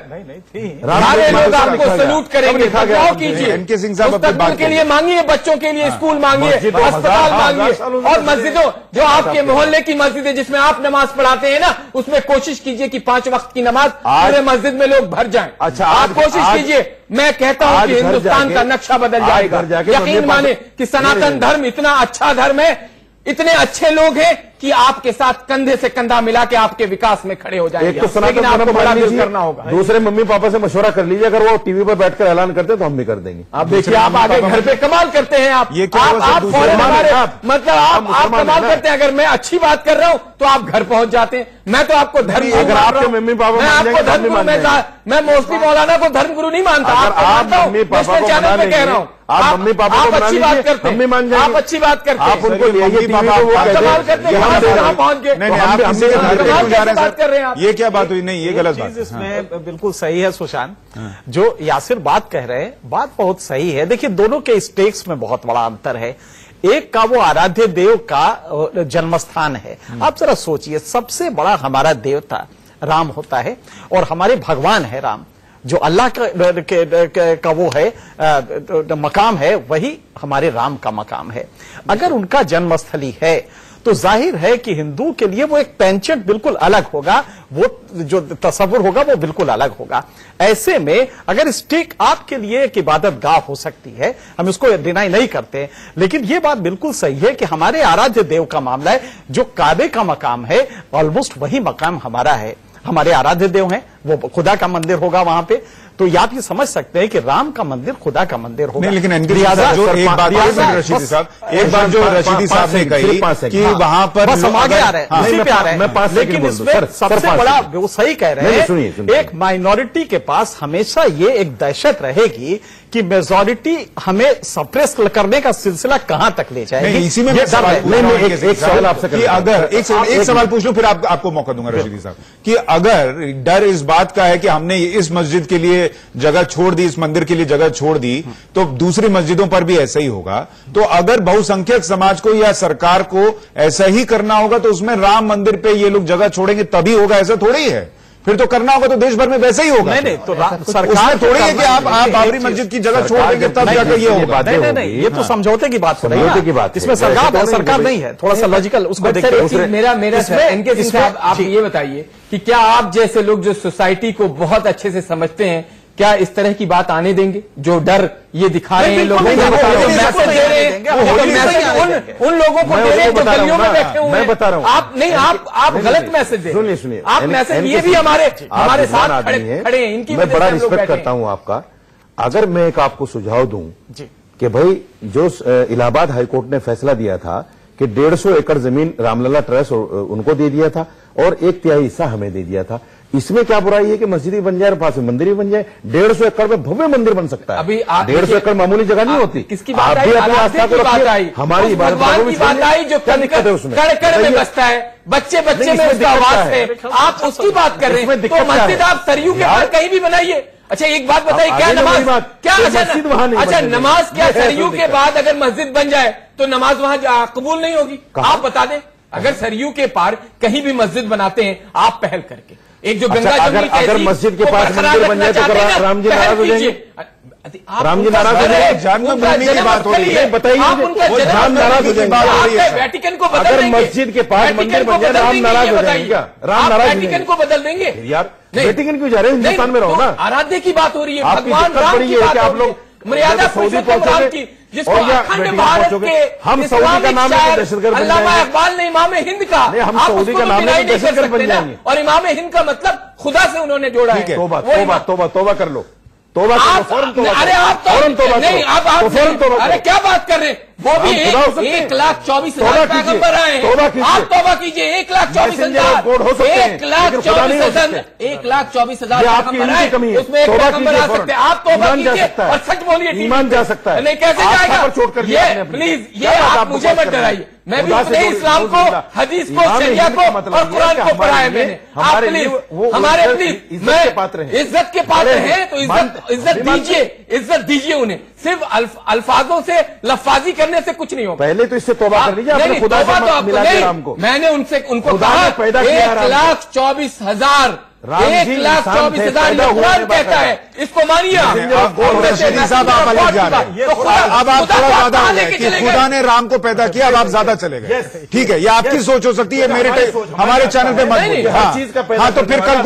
सारे लोग आपको सैल्यूट करेंगे, बचाव कीजिए। एनके सिंह साहब अपनी बात के लिए मांगिए, बच्चों के लिए स्कूल मांगिए, अस्पताल मांगिए, और मस्जिदों जो आपके मोहल्ले की मस्जिदें जिसमें आप नमाज पढ़ाते हैं ना, उसमें कोशिश कीजिए कि 5 वक्त की नमाज पूरे मस्जिद में लोग भर जाएं। अच्छा, आप कोशिश कीजिए। मैं कहता हूं कि हिंदुस्तान का नक्शा बदल जाएगा। यकीन माने कि सनातन धर्म इतना अच्छा धर्म है, इतने अच्छे लोग हैं कि आपके साथ कंधे से कंधा मिला के आपके विकास में खड़े हो जाएंगे। एक तो सनातन धर्म बड़ा दिल करना होगा। दूसरे मम्मी पापा से मशवरा कर लीजिए, अगर वो टीवी पर बैठकर ऐलान करते तो हम भी कर देंगे। आप देखिए, आप आगे घर पे कमाल करते हैं। आप मतलब आप कमाल करते हैं। अगर मैं अच्छी बात कर रहा हूं तो आप घर पहुंच जाते हैं। मैं तो आपको धर्म, अगर आपके मम्मी पापा, मैं आपको धर्म गुरु, मैं मोस्टली मौलाना को धर्म गुरु नहीं मानता। आप मम्मी पापा को चैनल पे कह रहा हूं, आप मम्मी पापा को अच्छी बात करते हैं, मान जाएंगे। आप अच्छी बात करते हैं, आप उनको कमाल करते हैं, पहुंच गए। नहीं, आप किसी के घर पे क्यों जा रहे हैं सर? ये क्या बात हुई? नहीं, ये गलत बात है। इसमें बिल्कुल सही है सुशांत, जो यासिर बात कह रहे हैं, बात बहुत सही है। देखिए, दोनों के स्टेक्स में बहुत बड़ा अंतर है। एक का वो आराध्य देव का जन्मस्थान है। आप जरा सोचिए, सबसे बड़ा हमारा देवता राम होता है और हमारे भगवान है राम, जो अल्लाह का वो है मकाम है, वही हमारे राम का मकाम है। अगर उनका जन्मस्थली है तो जाहिर है कि हिंदू के लिए वो एक पेंचेट बिल्कुल अलग होगा, वो जो तस्वुर होगा वो बिल्कुल अलग होगा। ऐसे में अगर स्टिक आपके लिए एक इबादत गाह हो सकती है, हम इसको डिनाई नहीं करते, लेकिन ये बात बिल्कुल सही है कि हमारे आराध्य देव का मामला है, जो काबे का मकाम है ऑलमोस्ट वही मकाम हमारा है। हमारे आराध्य देव हैं, वो खुदा का मंदिर होगा वहां पे, तो आप ये समझ सकते हैं कि राम का मंदिर खुदा का मंदिर होगा। नहीं, लेकिन रशीदी साहब जो रशीदी साहब ने कही कि वहां पर बस हम आगे आ रहे हैं, उसी पे आ रहे हैं, लेकिन इसमें सबसे बड़ा वो सही कह रहे हैं, एक माइनॉरिटी के पास हमेशा ये एक दहशत रहेगी कि मेजॉरिटी हमें सप्रेस करने का सिलसिला कहां तक ले जाएगी। इसी में एक सवाल आपसे, अगर एक सवाल पूछ लूं फिर आपको मौका दूंगा रशीदी साहब, कि अगर डर इस बात का है कि हमने इस मस्जिद के लिए जगह छोड़ दी, इस मंदिर के लिए जगह छोड़ दी, तो दूसरी मस्जिदों पर भी ऐसा ही होगा। तो अगर बहुसंख्यक समाज को या सरकार को ऐसा ही करना होगा तो उसमें राम मंदिर पे ये लोग जगह छोड़ेंगे तभी होगा, ऐसा थोड़ी ही है। फिर तो करना होगा तो देश भर में वैसे ही होगा। नहीं तो सरकार थोड़ी है कि आप बाबरी मस्जिद की जगह छोड़ देंगे तब जाकर ये होगा। नहीं, ये तो समझौते की बात हो रही है, इसमें सरकार नहीं है, थोड़ा सा लॉजिकल उसको देखिए। मेरा इनके साहब आप ये बताइए कि क्या आप जैसे लोग जो सोसाइटी को बहुत अच्छे से समझते हैं, क्या इस तरह की बात आने देंगे? जो डर ये दिखा रहे हैं लोग, मैसेज दे रहे हैं, उन लोगों को दे रहे हैं जो गलियों में बैठे हुए हैं। मैं बता रहा हूं, आप नहीं, आप गलत मैसेज दे। सुनिए, आप मैसेज ये भी हमारे साथ खड़े हैं, इनकी मैं बड़ा रिस्पेक्ट करता हूं आपका। अगर मैं एक आपको सुझाव दूं कि भाई जो इलाहाबाद हाईकोर्ट ने फैसला दिया था कि 150 एकड़ जमीन रामलला ट्रस्ट उनको दे दिया था और 1/3 हिस्सा हमें दे दिया था, इसमें क्या बुराई है कि मस्जिद भी बन जाए और पास में मंदिर भी बन जाए? 150 एकड़ में भव्य मंदिर बन सकता है। अभी 150 एकड़ मामूली जगह नहीं होती। किसकी बात आई? अपनी आस्था को रखिए, हमारी इबादत की बात आई जो कड़ में बसता है, बच्चे में उसका आवाज है, आप उसकी बात कर रहे हैं। तो मस्जिद आप सरयू के पार कहीं भी बनाइए। अच्छा एक बात बताइए, क्या नमाज क्या अच्छा नमाज क्या सरयू के बाद अगर मस्जिद बन जाए तो नमाज वहां कबूल नहीं होगी? आप बता दें, अगर सरयू के पार कहीं भी मस्जिद बनाते हैं आप पहल करके, एक जो गंगा अगर मस्जिद के पास मंदिर बन जाए तो राम जी नाराज हो जाएंगे? राम जी नाराज हो जाएंगे? जन्मभूमि की बात हो रही है, बताइए, राम नाराज हो जाएंगे? वेटिकन को बदल अगर देंगे, मस्जिद के पास मंदिर बन जाए राम नाराज हो जाएंगे क्या? राम नाराज वेटिकन को बदल देंगे यार? वेटिकन क्यों जा रहे हैं? हिंदुस्तान में रहो ना। आराध्य की बात हो रही है, आपकी भगवान दिक्कत राम बड़ी की है बात कि हो आप रही है, लोग मर्यादा सऊदी पुरुषोत्तम राम की, जिसको अखंड भारत के हम सऊदी का नाम है दहशतगर्द बन अल्लामा जाएंगे। इकबाल ने इमाम हिंद का, हम आप सऊदी उसको का तो नाम डिनाई है नहीं कर दहशतगर्द बन सकते ना। जाएंगे। और इमाम हिंद का मतलब खुदा से उन्होंने जोड़ा है। तौबा अरे आप नहीं, आप अरे क्या बात कर रहे हैं? वो भी 1,24,000 पैगंबर आए हैं, आप तौबा कीजिए। 1,24,000 पैगंबर आए, उसमें एक पैगंबर आ सकते हैं। आप तौबा कीजिए और सच बोलिए, ईमान जा सकता है। नहीं कैसे जाएगा? ये प्लीज, ये आप मुझे मत डराइए। मैं भी अपने इस्लाम को, हदीस को, शरिया को और कुरान को पढ़ा है मैंने। आप प्लीज हमारे प्लीज, मैं इज्जत के पात्र हैं तो इज्जत दीजिए, इज्जत दीजिए उन्हें। सिर्फ अल्फाजों से लफाजी करने से कुछ नहीं होगा। पहले तो इससे तौबा कर लीजिए, अपने खुदा से मिला के राम को। मैंने उनको कहा 1,24,000 1,24,000 कुरान कहता है, इसको मानिए। रशीदी साहब आप अलग जा रहे हैं, अब आप थोड़ा ज्यादा हो गए कि खुदा ने राम को पैदा किया, अब आप ज्यादा चले गए। ठीक है, ये आपकी सोच हो सकती है, मेरे हमारे चैनल पे मत बोलिए। हाँ तो फिर कल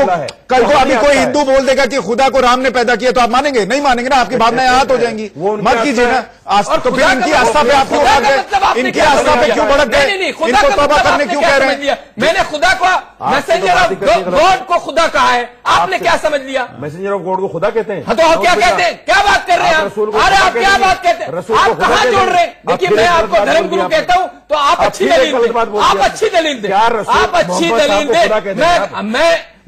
को अभी कोई हिंदू बोल देगा कि खुदा को राम ने पैदा किया तो आप मानेंगे? नहीं मानेंगे ना, आपकी भावनाएं आहत हो जाएंगी। मत कीजिए ना। तो फिर इनकी आस्था पे आप क्यों भड़क गए? इनकी आस्था पे क्यों भड़क गए? इनको तौबा करने क्यों कह रहे हैं? मैंने खुदा को मैसेंजर ऑफ गॉड को खुदा कहा है, आपने क्या समझ लिया? मैसेंजर ऑफ गॉड को खुदा कहते हैं? तो क्या कहते हैं? क्या बात कर रहे हैं आप? अरे आप क्या बात कहते हैं? आप कहां जोड़ रहे हैं? देखिए मैं आपको धर्म गुरु कहता हूं तो आप अच्छी दलील दें, आप अच्छी दलील दें, आप अच्छी दलील दें।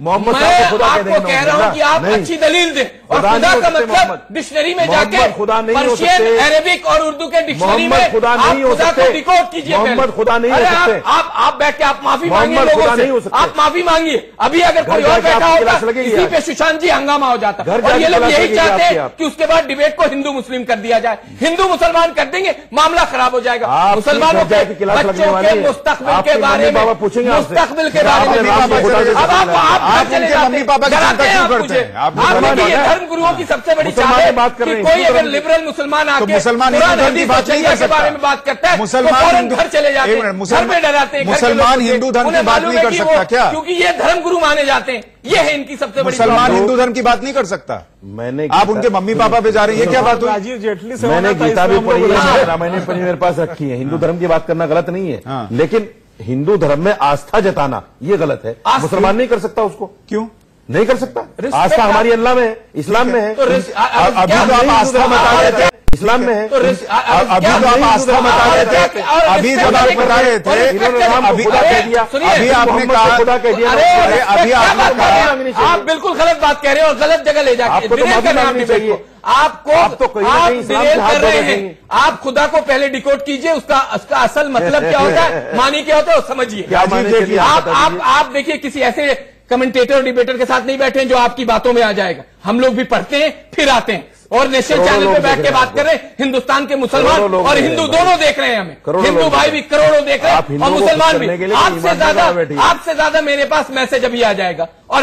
मोहम्मद मैं साहब को खुदा आपको कह रहा हूं कि आप अच्छी दलील दें और खुदा का मतलब डिक्शनरी में जाके खुदा नहीं हो पर्शियन, सकते, अरेबिक और उर्दू के डिक्शनरी में खुदा आप नहीं हो खुदा सकते, को डिकोड कीजिए। मोहम्मद खुदा नहीं हो सकते। आप बैठ के आप माफी मांगिए मोहम्मद खुदा लोगों नहीं हो से, सकते। आप माफी मांगिए। अभी अगर कोई और जाके बैठा आपकी होता क्लास लगेगी इसी आज। पे सुशांत जी हंगामा हो जाता। घर और जाके ये लोग क्लास यही लगेगी चाहते आपकी हैं आप। कि उसके बाद डिबेट को हिंदू मुस्लिम कर दिया जाए, हिंदू मुसलमान कर देंगे, मामला खराब हो जाएगा। आपकी मुसलमानों घर जाके के क्लास लगने बच्चों वाली के है। मुस्तकबिल आपके के बारे मम्मी में, पापा पूछेंगे आपसे। मुस्तकबिल के आप बारे अपने में राम को खुदा अब आप चले उनके जाते मम्मी हैं, पापा की डराते चिंता हैं क्यों आप करते मुझे। हैं? आप आप मुसलमान देखिए, हैं। धर्म गुरुओं की सबसे बड़ी मुसलमान चाल है की बात कर कि रहे हैं, कोई हिंदू अगर धर्म की। लिबरल मुसलमान तो आके मुसलमान कुरान हिंदू धर्म की हदीस बात और नहीं शरिया कर के बारे में सकता। बात करता है तो मुसलमान फौरन हिंदू- घर चले जाते एक हैं, मिनट, घर में डराते हैं, घर के मुसलमान लोगों से। हिंदू धर्म की उन्हें बात मालूम नहीं है कर कि सकता वो- क्या? क्योंकि ये धर्म गुरु माने जाते हैं, ये है इनकी सबसे बड़ी मुसलमान प्रॉब्लम। हिंदू धर्म की बात नहीं कर सकता। मैंने आप उनके मम्मी पापा पे जा रहे हैं, ये क्या बात हुई? राजीव जेटली से मैंने होना था, गीता भी इसमें हम पढ़ी लोग है, रामायण पढ़ी मेरे पास रखी है। हिंदू धर्म की बात करना गलत नहीं है, हाँ। लेकिन हिंदू धर्म में आस्था जताना ये गलत है। मुसलमान नहीं कर सकता उसको, क्यों नहीं कर सकता। आस्था हमारी अल्लाह में है, इस्लाम में है। तो अभी तो आप आस्था बता रहे थे, इस्लाम में है। अभी तो आप आस्था बता रहे थे, अभी जब आप बता रहे थे, इन्होंने राम को अभी खुदा कह दिया, अभी आपने मोहम्मद कहा को खुदा कह दिया। अरे अभी आपने कहा आप बिल्कुल गलत बात कह रहे हैं और गलत जगह ले जाके आपको तो डिबेट माफी कर रहे हैं आप मांगनी डिबेट चाहिए। को। आपको आप तो कहीं ना आप कहीं इस्लाम डिबेट के हाथ कर रहे धोने हैं, चाहिए। आप खुदा को पहले डिकोड कीजिए, उसका असल मतलब क्या होता है, मानी क्या होता है वो समझिए। क्या माने चलिए, आप बता दीजिए। आप देखिए किसी ऐसे कमेंटेटर और डिबेटर के साथ नहीं बैठे हैं जो आपकी बातों में आ जाएगा। हम लोग भी पढ़ते हैं फिर आते हैं और नेशनल करोड़ों चैनल लोग पे बैठ देख के रहे हैं बात कर रहे हैं। हिंदुस्तान के मुसलमान करोड़ों लोग और देख रहे हिंदू हैं दोनों देख रहे हैं हमें, करोड़ों हिंदू लोग भाई भी करोड़ों देख रहे आप हैं हिंदुओं और को मुसलमान खुश करने के भी। लिए आपसे ज्यादा मेरे पास मैसेज अभी आ जाएगा और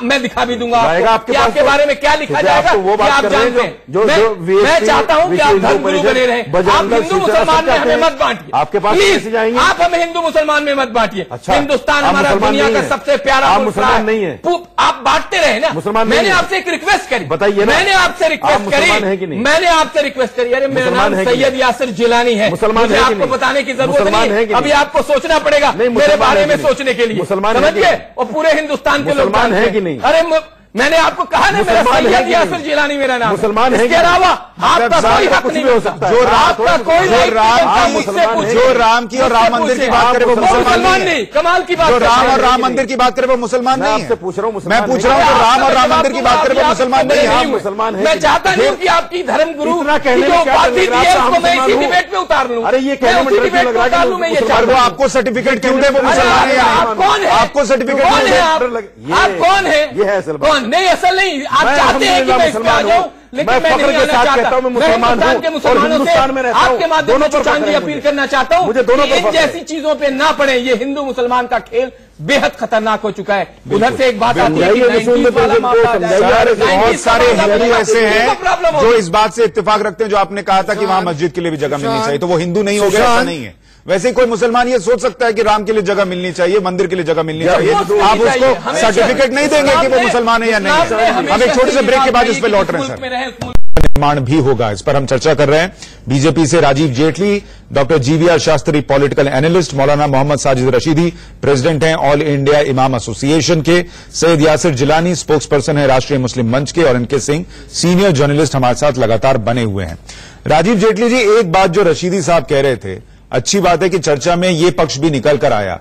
मैं दिखा भी दूंगा जाएगा आपको आपके कि पास आपके तो। बारे में क्या लिखा क्योंकि जाएगा, आप तो वो ये बात आप कर रहे हैं जानते हैं। जो मैं चाहता हूं कि आप विश्व धर्म गुरु हिंदू बने रहें। परिषद, आप हिंदू बजरंग मुसलमान में दल हमें से मत बांटिए, आपके पास प्लीज। कैसे जाएंगे? आप हमें हिंदू मुसलमान में मत बांटिए। अच्छा, हिंदुस्तान आप हमारा मुसलमान दुनिया नहीं का हैं। सबसे प्यारा आप मुल्क मुसलमान है। नहीं हैं। आप बांटते रहे ना, मुसलमान नहीं मैंने हैं। आपसे एक रिक्वेस्ट करी, बताइए ना। मैंने आपसे आप रिक्वेस्ट मुसलमान हैं कि करी, नहीं? मैंने आपसे रिक्वेस्ट करी। अरे मेरा मुसलमान नाम हैं कि सैयद नहीं? यासिर जिलानी है, मुसलमान मुझे हैं कि आपको नहीं? बताने की जरूरत मुसलमान नहीं हैं कि है। अभी नहीं? आपको सोचना पड़ेगा नहीं, मेरे मुसलमान बारे हैं में कि नहीं? सोचने के लिए, मुसलमान हैं कि समझिए। नहीं? और पूरे हिंदुस्तान के लोग मुसलमान हैं जानते कि नहीं? अरे मैंने आपको कहा ना मेरा मुसलमान हैं सैयद कि यासिर नहीं? जिलानी मेरा नाम है। मुसलमान हैं इसके कि नहीं? अलावा आपका साहब, कोई हक कुछ नहीं भी हो होता। सकता है। आपका कोई जो right राम नहीं होता, की- मुझसे पूछिए। जो राम की और राम मंदिर की बात करे वो मुसलमान नहीं है। कमाल की बात जो कर राम रहे और हैं। राम मंदिर की बात करे वो मुसलमान मैं नहीं है। आपसे पूछ रहा हूं, मुसलमान मैं पूछ नहीं रहा हूं है। जो राम और राम मंदिर की बात करे वो मुसलमान नहीं है। आप मुसलमान हैं मैं कि चाहता नहीं? नहीं हूं कि आपकी धर्म गुरु इतना कहने की में जो क्या उपाधि लग रहा दी है? है आप उसको मैं इसी मुसलमान डिबेट में उतार लूं। अरे ये कहने मैं में उसी डर क्यों डिबेट लग में रहा है उतार कि लूं, मैं ये मुसलमान और चाहता वो हूं। आपको सर्टिफिकेट क्यों दे वो अरे मुसलमान है या आप नहीं? कौन है? आपको सर्टिफिकेट कौन क्यों है दे? आप कौन है? ये है असल बात। कौन? नहीं असल नहीं, आप मैं चाहते हैं कि अल्हम्दुलिल्लाह मैं इस पे आ मुसलमान जाऊं, हूं। लेकिन मैं मैं फख्र नहीं के आना साथ चाहता। कहता हूं मैं मैं मुसलमान हिंदुस्तान हूं के और मुसलमानों हिंदुस्तान में से रहता हूं। आपके माध्यम दोनों से पर सुशांत जी फख्र है अपील मुझे। करना चाहता हूं मुझे दोनों कि पर इन फख्र है। जैसी चीजों पे ना पड़े। ये हिंदू मुसलमान का खेल बेहद खतरनाक हो चुका है। उधर से एक बात आती है कि समझाइए, 90s वाला मामला आ जाए। सर, 90s बहुत सारे वाला हिंदू मामला ऐसे किसी को हैं प्रॉब्लम जो होगी। इस बात से इत्तेफाक रखते हैं जो आपने कहा था कि वहां मस्जिद के लिए भी जगह मिलनी चाहिए, तो वो हिंदू नहीं हो गया, ऐसा नहीं है। वैसे ही कोई मुसलमान ये सोच सकता है कि राम के लिए जगह मिलनी चाहिए, मंदिर के लिए जगह मिलनी चाहिए। आप उसको सर्टिफिकेट नहीं देंगे कि वो मुसलमान है या नहीं है। हम एक छोटे से ब्रेक के बाद इस पर लौट रहे हैं सर। निर्माण भी होगा, इस पर हम चर्चा कर रहे हैं। बीजेपी से Rajiv Jaitley, doctor GVR Shastri political analyst, Maulana Mohammad Sajid Rashidi president हैं ऑल इंडिया इमाम एसोसिएशन के, सैयद यासिर जिलानी स्पोक्स पर्सन है राष्ट्रीय मुस्लिम मंच के और एनके सिंह सीनियर जर्नलिस्ट हमारे साथ लगातार बने हुए हैं। राजीव जेटली जी, एक बात जो रशीदी साहब कह रहे थे, अच्छी बात है कि चर्चा में यह पक्ष भी निकल कर आया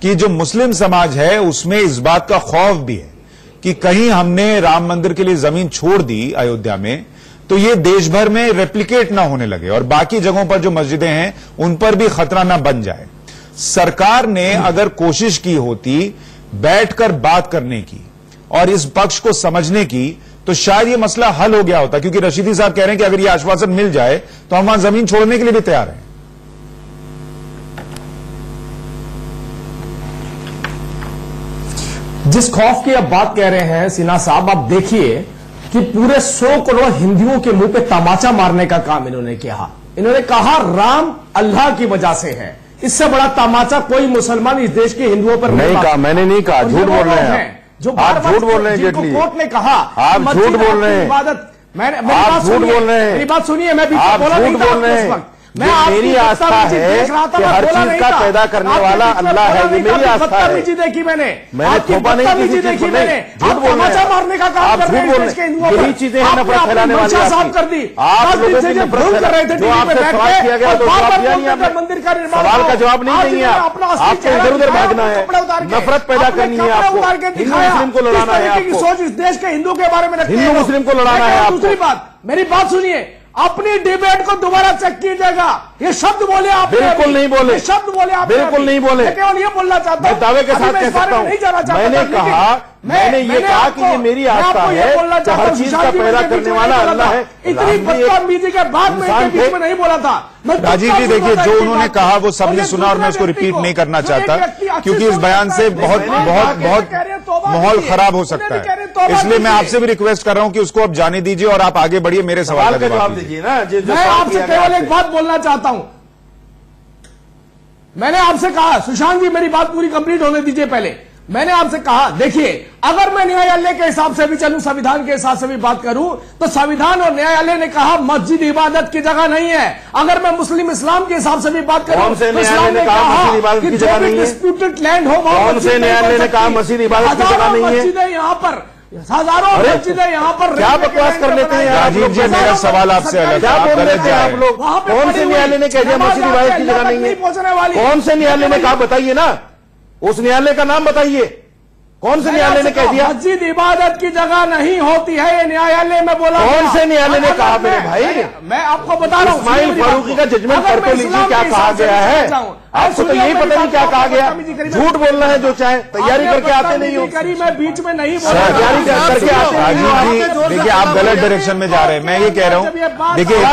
कि जो मुस्लिम समाज है उसमें इस बात का खौफ भी है कि कहीं हमने राम मंदिर के लिए जमीन छोड़ दी अयोध्या में तो ये देश भर में रेप्लिकेट ना होने लगे और बाकी जगहों पर जो मस्जिदें हैं उन पर भी खतरा ना बन जाए। सरकार ने अगर कोशिश की होती बैठकर बात करने की और इस पक्ष को समझने की तो शायद ये मसला हल हो गया होता, क्योंकि रशीदी साहब कह रहे हैं कि अगर ये आश्वासन मिल जाए तो हम वहां जमीन छोड़ने के लिए भी तैयार हैं। जिस खौफ की आप बात कह रहे हैं सिन्हा साहब, आप देखिए कि पूरे 100 करोड़ हिंदुओं के मुंह पे तमाचा मारने का काम इन्होंने किया। इन्होंने कहा राम अल्लाह की वजह से है। इससे बड़ा तमाचा कोई मुसलमान इस देश के हिंदुओं पर नहीं कहा, मैंने नहीं कहा, झूठ बोल रहे हैं जो आप झूठ बोल रहे हैं जेटली, कोर्ट ने कहा आप झूठ बोल रहे हैं, इबादत। आप झूठ बोल रहे हैं, मेरी बात सुनिए, मैं भी आप बोला झूठ नहीं था बोल रहे इस हैं। वक्त। मैं मेरी आस्था है कि हर चीज का पैदा करने वाला अल्लाह है, ये मेरी आस्था है। देखी मैंने थोपा नहीं किसी चीज को, झूठ बोलना मारने का काम कर रहे हैं, यही चीजें हैं नफरत फैलाने वाली कर दी। आप लोगों की नफरत कर रहे थे, जो आपसे सवाल किया गया तो जवाब दिया नहीं आपने, मंदिर का निर्माण सवाल का जवाब नहीं देंगे आपको इधर उधर भागना है, नफरत पैदा करनी है आपको, हिंदू मुस्लिम को लड़ाना है आपको, सोच इस देश के हिंदू के बारे में रखते हैं, हिंदू मुस्लिम को लड़ाना है आपको। दूसरी बात, मेरी बात सुनिए, अपनी डिबेट को दोबारा चेक कीजिएगा। ये शब्द बोले आप, बिल्कुल नहीं बोले, शब्द बोले आप, बिल्कुल नहीं बोले। केवल ये बोलना चाहता हूं, मैं दावे के साथ कह सकता हूं, मैंने ये कहा कि ये मेरी आस्था है कि हर चीज का पैदा करने वाला अल्लाह है। इतनी बदतमीजी के बाद में बीच में नहीं बोला था। राजीव जी देखिए, जो उन्होंने कहा वो सबने सुना और मैं उसको रिपीट नहीं करना चाहता, क्योंकि इस बयान से बहुत माहौल खराब हो सकता है। इसलिए मैं आपसे भी रिक्वेस्ट कर रहा हूं कि उसको अब जाने दीजिए और आप आगे बढ़िए, मेरे सवाल का जवाब दीजिए ना। मैं आपसे केवल एक बात बोलना चाहता हूं। मैंने आपसे कहा, सुशांत जी मेरी बात पूरी कंप्लीट होने दीजिए पहले। मैंने आपसे कहा, देखिए अगर मैं न्यायालय के हिसाब से भी चलूं, संविधान के हिसाब से भी बात करूं, तो संविधान और न्यायालय ने कहा मस्जिद इबादत की जगह नहीं है। अगर मैं मुस्लिम इस्लाम के हिसाब से भी बात करूं, कौन से न्यायालय ने कहा मस्जिद इबादत की जगह नहीं है? डिस्प्यूटेड लैंड हो, कौन से न्यायालय ने कहा मस्जिद इबादत की जगह नहीं है? मस्जिदें यहाँ पर, हजारों मस्जिदें यहाँ पर, क्या बकवास कर लेते हैं राजीव जी? मेरा सवाल आपसे अलग, क्या बोल रहे थे आप लोग? कौन से न्यायालय ने कह दिया मस्जिद इबादत की जगह नहीं है? कौन से न्यायालय ने कहा, बताइए ना, उस न्यायालय का नाम बताइए, कौन से न्यायालय ने कह दिया? मस्जिद इबादत की जगह नहीं होती है, ये न्यायालय में बोला। कौन से न्यायालय ने कहा मेरे भाई? मैं आपको बता रहा हूं, इस्माइल फारूकी का जजमेंट पढ़ के लीजिए, क्या कहा गया है। आपको तो यही पता नहीं क्या कहा गया, झूठ बोलना है जो चाहे, तैयारी करके आते नहीं हो। मैं बीच में नहीं बोला, तैयारी करके आते राजीव जी देखिए, आप गलत डायरेक्शन में जा रहे हैं। मैं ये कह रहा हूँ, देखिए एक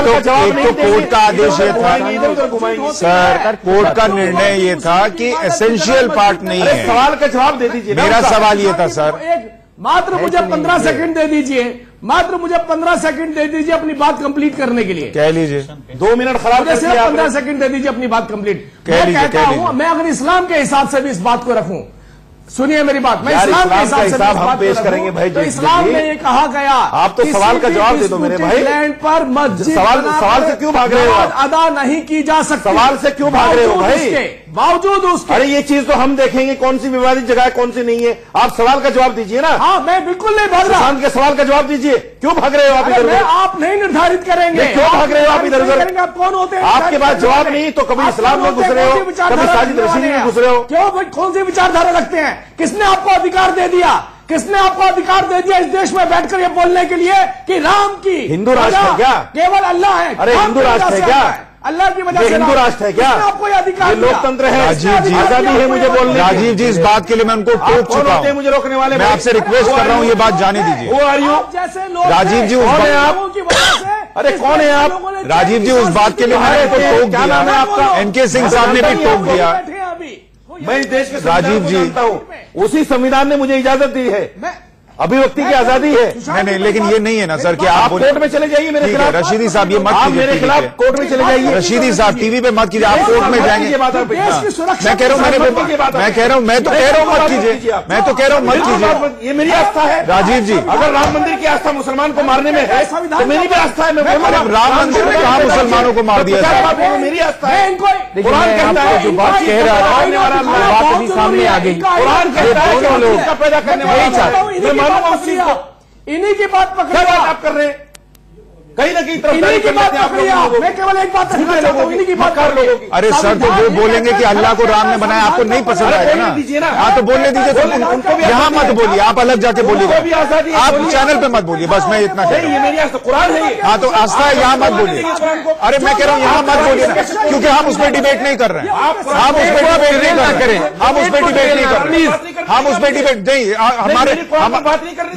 तो कोर्ट का आदेश ये था सर, कोर्ट का निर्णय ये था कि एसेंशियल पार्ट नहीं है। सवाल का जवाब दे दीजिए। मेरा सवाल ये था सर, मात्र मुझे 15 सेकंड दे दीजिए, मात्र मुझे 15 सेकंड दे दीजिए अपनी बात कंप्लीट करने के लिए। कह लीजिए, 2 मिनट खराब कर दिया। 15 सेकंड दे दीजिए अपनी बात कंप्लीट। कह लीजिए। मैं अगर इस्लाम के हिसाब से भी इस बात को रखूं, सुनिए मेरी बात, मैं इस्लाम के हिसाब से हम पेश करेंगे भाई। तो इस्लाम में ये कहा गया, आप तो सवाल का जवाब दे दो मेरे भाई। लैंड पर मस्जिद सवाल से क्यों भाग रहे हो? अदा नहीं की जा सकती। सवाल से क्यों भाग रहे हो भाई? बावजूद उसके, अरे ये चीज तो हम देखेंगे कौन सी विवादित जगह है, कौन सी नहीं है। आप सवाल का जवाब दीजिए ना। हाँ, मैं बिल्कुल नहीं भाग रहा। सुशांत के सवाल का जवाब दीजिए, क्यों भाग रहे हो आप इधर उधर? आप नहीं निर्धारित करेंगे, क्यों भाग रहे हो आप इधर उधर? आप कौन होते हैं? आपके पास जवाब नहीं तो कभी इस्लाम में घुस रहे हो, कभी साजिद रशीद में घुस रहे हो। क्यों भाई, कौन सी विचारधारा रखते हैं? किसने आपको अधिकार दे दिया? किसने आपको अधिकार दे दिया इस देश में बैठकर ये बोलने के लिए कि राम की हिंदू राष्ट्र है क्या? केवल अल्लाह है। अरे हिंदू राष्ट्र है क्या? अल्लाह की वजह से हिंदू राष्ट्र है क्या? आपको ये अधिकार, लोकतंत्र है, राजीव जी आजादी है मुझे बोलने। राजीव जी इस बात के लिए मैं उनको टोक चुका हूं, मुझे रोकने वाले। मैं आपसे रिक्वेस्ट कर रहा हूं, ये बात जाने दीजिए। जैसे लोग राजीव जी, कौन है आप? की वजह से, अरे कौन है आप? राजीव जी उस बात के लिए मैंने तो टोक क्या नाम है आपका? दिया, एनके सिंह साहब ने भी टोक दिया। मैं इस देश के राजीव जी, जानता हूँ, उसी संविधान ने मुझे इजाजत दी है, अभिव्यक्ति की आजादी है। नहीं, लेकिन ये नहीं है ना सर कि आप आप कोर्ट में चले जाइए मेरे खिलाफ। रशीदी साहब ये मत आप कीजिए, मेरे खिलाफ कोर्ट में चले जाइए। रशीदी साहब टीवी पे मत कीजिए, आप कोर्ट में जाएंगे। मैं कह रहा हूँ, मैं कह रहा हूँ, मैं तो कह रहा हूँ मत कीजिए, मैं तो कह रहा हूँ मत कीजिए। ये मेरी आस्था है राजीव जी, अगर राम मंदिर की आस्था मुसलमान को मारने में है तो मेरी भी आस्था है। मैं राम मंदिर में कहा मुसलमानों को मार दिया था? मेरी आस्था है। कुरान कहता है जो बात कह रहा था, बात अभी सामने आ गई। कुरान कहता है दोनों लोग का पैदा करने वाला मैं मानूंगा उस चीज को। इन्हीं की बात पकड़, क्या बात आप कर रहे हैं? कहीं ना कहीं इन्हीं की बात पकड़ी आप। मैं केवल एक बात रखना चाहता हूं, इन्हीं की बात कर लो। अरे सर, तो वो बोलेंगे कि अल्लाह को राम ने बनाया, आपको नहीं पसंद आएगा ना? हाँ तो बोलने दीजिए, तो उनको भी यहाँ मत बोलिए, आप अलग जाके बोलिएगा, आप चैनल पे मत बोलिए, बस मैं इतना कह रहा हूँ। कुरान है। हाँ तो आस्था है, यहाँ मत बोलिए। अरे मैं कह रहा हूँ यहाँ मत बोलिए ना, क्योंकि हम उस पर डिबेट नहीं कर रहे हैं। हम उस पर डिबेट नहीं करें, हम उस पर डिबेट नहीं कर रहे, हम उस पर डिबेट नहीं, हमारे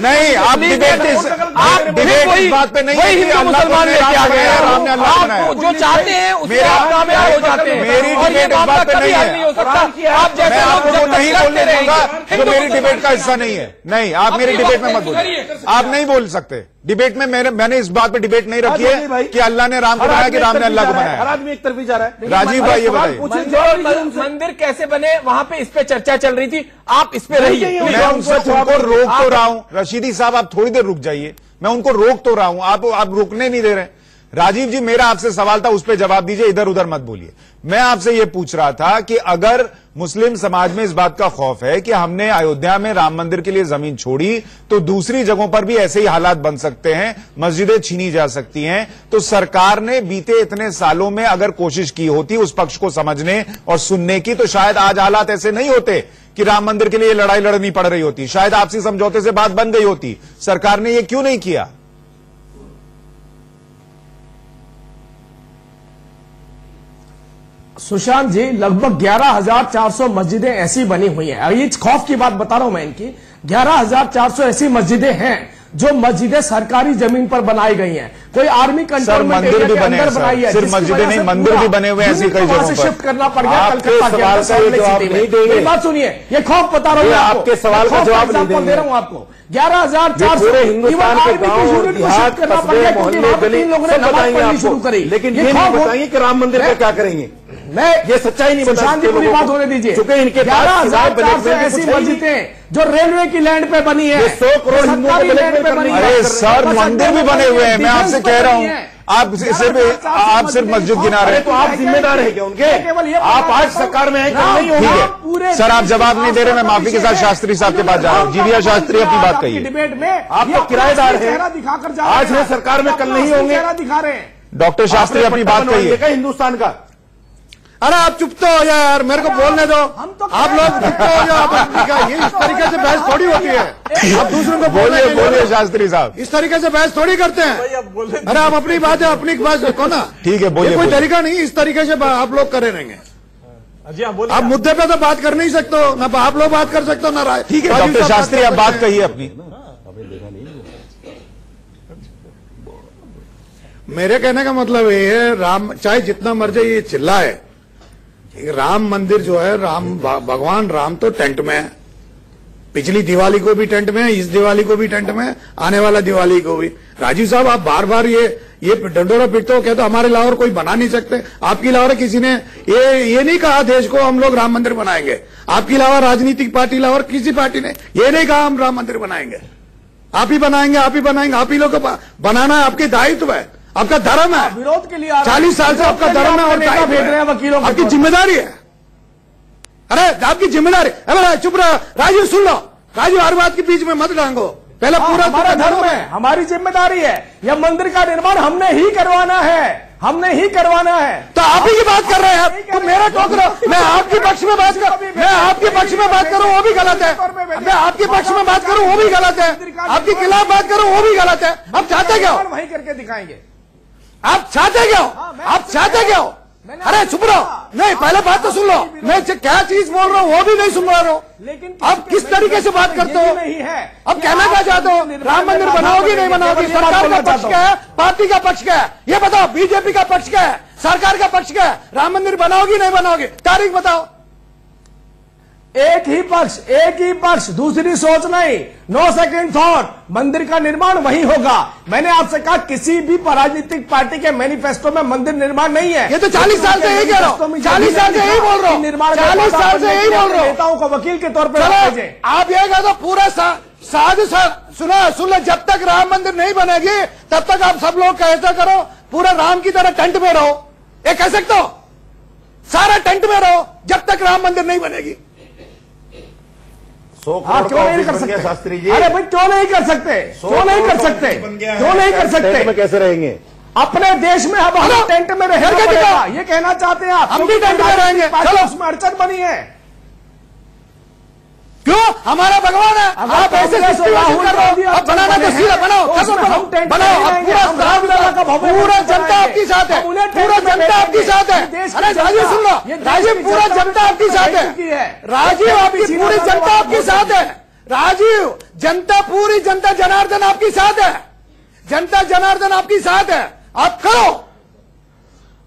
नहीं, आप डिबेट इस बात पे नहीं है कि मुसलमान ने क्या गया, राम ने अल्लाह बनाया। जो चाहते हैं उसमें आप कामयाब हो जाते हैं। मेरी डिबेट इस बात पे नहीं है। आप जैसे आपको वो नहीं बोलने दूंगा जो मेरी डिबेट का हिस्सा नहीं है। नहीं, आप मेरी डिबेट में मत बोलिए, आप नहीं बोल सकते डिबेट में। मैंने इस बात पे डिबेट नहीं रखी है कि अल्लाह ने राम को बनाया कि राम ने अल्लाह को बनाया। हर आदमी एक तरफ ही जा रहा है। राजीव भाई ये बताइए, मंदिर कैसे बने, वहां पे इस पे चर्चा चल रही थी, आप इस पे रहिए। मैं उनको रोक तो रहा हूं। रशीदी साहब आप थोड़ी देर रुक जाइए, मैं उनको रोक तो रहा हूं, आप रुकने नहीं दे रहे। राजीव जी, मेरा आपसे सवाल था, उस पर जवाब दीजिए, इधर उधर मत बोलिए। मैं आपसे यह पूछ रहा था कि अगर मुस्लिम समाज में इस बात का खौफ है कि हमने अयोध्या में राम मंदिर के लिए जमीन छोड़ी तो दूसरी जगहों पर भी ऐसे ही हालात बन सकते हैं, मस्जिदें छीनी जा सकती हैं, तो सरकार ने बीते इतने सालों में अगर कोशिश की होती उस पक्ष को समझने और सुनने की, तो शायद आज हालात ऐसे नहीं होते कि राम मंदिर के लिए लड़ाई लड़नी पड़ रही होती, शायद आपसी समझौते से बात बन गई होती। सरकार ने यह क्यों नहीं किया? सुशांत जी, लगभग 11,400 मस्जिदें ऐसी बनी हुई हैं। ये खौफ की बात बता रहा हूं मैं इनकी। 11,400 ऐसी मस्जिदें हैं जो मस्जिदें सरकारी जमीन पर बनाई गई हैं। कोई आर्मी कंटोनमेंट एरिया के अंदर बनाई है। सिर्फ मस्जिदें नहीं, मंदिर भी बने हुए ऐसी कई जगहों पर शिफ्ट करना पड़ गया कलकत्ता के अंदर। बात सुनिए, ये खौफ बता रहा हूं आपके सवाल का जवाब नहीं दे रहा हूं आपको। 11,400 हिंदुस्तान के गांव, देहात, कस्बे, मोहल्ले, गली सब बताएंगे आपको, लेकिन ये नहीं बताएंगे कि राम मंदिर पे क्या करेंगे। मैं ये सच्चाई नहीं बताती, पूरी बात होने दीजिए। चूंकि इनके 11,400 ऐसी मस्जिदें जो रेलवे की लैंड पे बनी है, 100 करोड़ हिंदुओं के लैंड पे बनी है। अरे सर, मंदिर भी बने हुए हैं, मैं आपसे कह रहा हूं। आप सिर्फ मस्जिद गिना रहे हैं, तो आप जिम्मेदार है क्या उनके? आप आज सरकार में हैं, कल नहीं होंगे। सर, आप जवाब नहीं दे रहे, मैं माफी के साथ शास्त्री साहब के पास जा रहा हूं। जीविया शास्त्री, अपनी बात कहिए। डिबेट में आप तो किराएदार हैं, आज है सरकार में, कल नहीं होंगे। दिखा रहे हैं डॉक्टर शास्त्री, अपनी बात कहिए। हिंदुस्तान का अरे आप चुप तो हो जाओ यार, मेरे को बोलने दो। आप लोग चुप तो हो जाओ। ये इस तरीके से बहस थोड़ी होती है। आप दूसरों को बोलिए शास्त्री साहब, इस तरीके से बहस थोड़ी करते हैं। अरे आप अपनी बात है, अपनी बात रखो ना। ठीक है, बोलिए। कोई तरीका नहीं, इस तरीके से आप लोग करे रहेंगे। आप मुद्दे पे तो बात कर नहीं सकते हो, ना आप लोग बात कर सकते हो, ना राय। ठीक है डॉक्टर शास्त्री, आप बात कहिए अपनी। मेरे कहने का मतलब ये है, राम चाहे जितना मर्जी ये चिल्लाए, राम मंदिर जो है, राम भगवान राम तो टेंट में है। पिछली दिवाली को भी टेंट में है, इस दिवाली को भी टेंट में है, आने वाला दिवाली को भी। राजीव साहब, आप बार बार ये डंडोरा पीटते हो, कहते हो हमारे लाहौर कोई बना नहीं सकते। आपकी लाहौर किसी ने ये नहीं कहा देश को हम लोग राम मंदिर बनाएंगे। आपकी लाहौर राजनीतिक पार्टी लाहौर किसी पार्टी ने ये नहीं कहा हम राम मंदिर बनाएंगे। आप ही बनाएंगे, आप ही बनाएंगे, आप ही लोग को बनाना है, आपके दायित्व है, आपका धर्म है। विरोध के लिए 40 साल से आपका धर्म है और दायित्व भेज रहे हैं वकीलों, आपकी जिम्मेदारी है। अरे आपकी जिम्मेदारी। अरे चुप रहो राजीव, सुन लो राजीव, हर बात के बीच में मत डांगो। पहले पूरा हमारा धर्म है, हमारी जिम्मेदारी है। यह मंदिर का निर्माण हमने ही करवाना है, हमने ही करवाना है। तो आप ही की बात कर रहे हैं, तो मेरा टोक रहे। मैं आपके पक्ष में बात कर, मैं आपके पक्ष में बात करूं वो भी गलत है। मैं आपके पक्ष में बात करूं वो भी गलत है। आपके खिलाफ बात करूं वो भी गलत है। आप चाहते क्या हो? वही करके दिखाएंगे। आप चाहते क्या हो? आप चाहते क्या हो? अरे चुप रहो। नहीं, पहले बात तो सुन लो। मैं क्या चीज बोल रहा हूँ वो भी नहीं सुन रहा हूँ। लेकिन आप किस तरीके से बात करते हो? नहीं है। अब कहना क्या चाहते हो? राम मंदिर बनाओगी नहीं बनाओगी? सरकार का पक्ष क्या है, पार्टी का पक्ष क्या है, ये बताओ। बीजेपी का पक्ष क्या है, सरकार का पक्ष क्या है? राम मंदिर बनाओगी नहीं बनाओगी? तारीख बताओ। एक ही पक्ष, दूसरी सोच नहीं। No second thought. मंदिर का निर्माण वही होगा। मैंने आपसे कहा किसी भी राजनीतिक पार्टी के मैनिफेस्टो में मंदिर निर्माण नहीं है। ये तो 40 साल से यही कह रहा हूं, 40 साल से यही बोल रहा हूं, निर्माण 40 साल से यही बोल रहा हूं। नेताओं को वकील के तौर पर आप ये कहा तो पूरा सुन लो, जब तक राम मंदिर नहीं बनेगी तब तक आप सब लोग ऐसा करो, पूरा राम की तरह टेंट में रहो। ये कह सकते हो? सारा टेंट में रहो जब तक राम मंदिर नहीं बनेगी। क्यों नहीं कर सकते शास्त्री जी? अरे भाई क्यों नहीं कर सकते? क्यों नहीं कर सकते? क्यों नहीं कर सकते? में कैसे रहेंगे? अपने देश में अब हम टेंट में रहेंगे, ये कहना चाहते हैं आप? हम भी टेंट में रहेंगे। चलो, उसमें अड़चन बनी है। क्यों? हमारा भगवान है। आप ऐसे सिचुएशन कर रहे हो। अब बनाना तो सीधा बनाओ, बनाओ। पूरा जनता आपके साथ है, पूरा जनता आपके साथ है। अरे राजीव सुन लो, राजीव पूरा जनता आपके साथ है। राजीव आपकी पूरी जनता आपके साथ है। राजीव जनता, पूरी जनता जनार्दन आपके साथ है। जनता जनार्दन आपके साथ है। आप करो।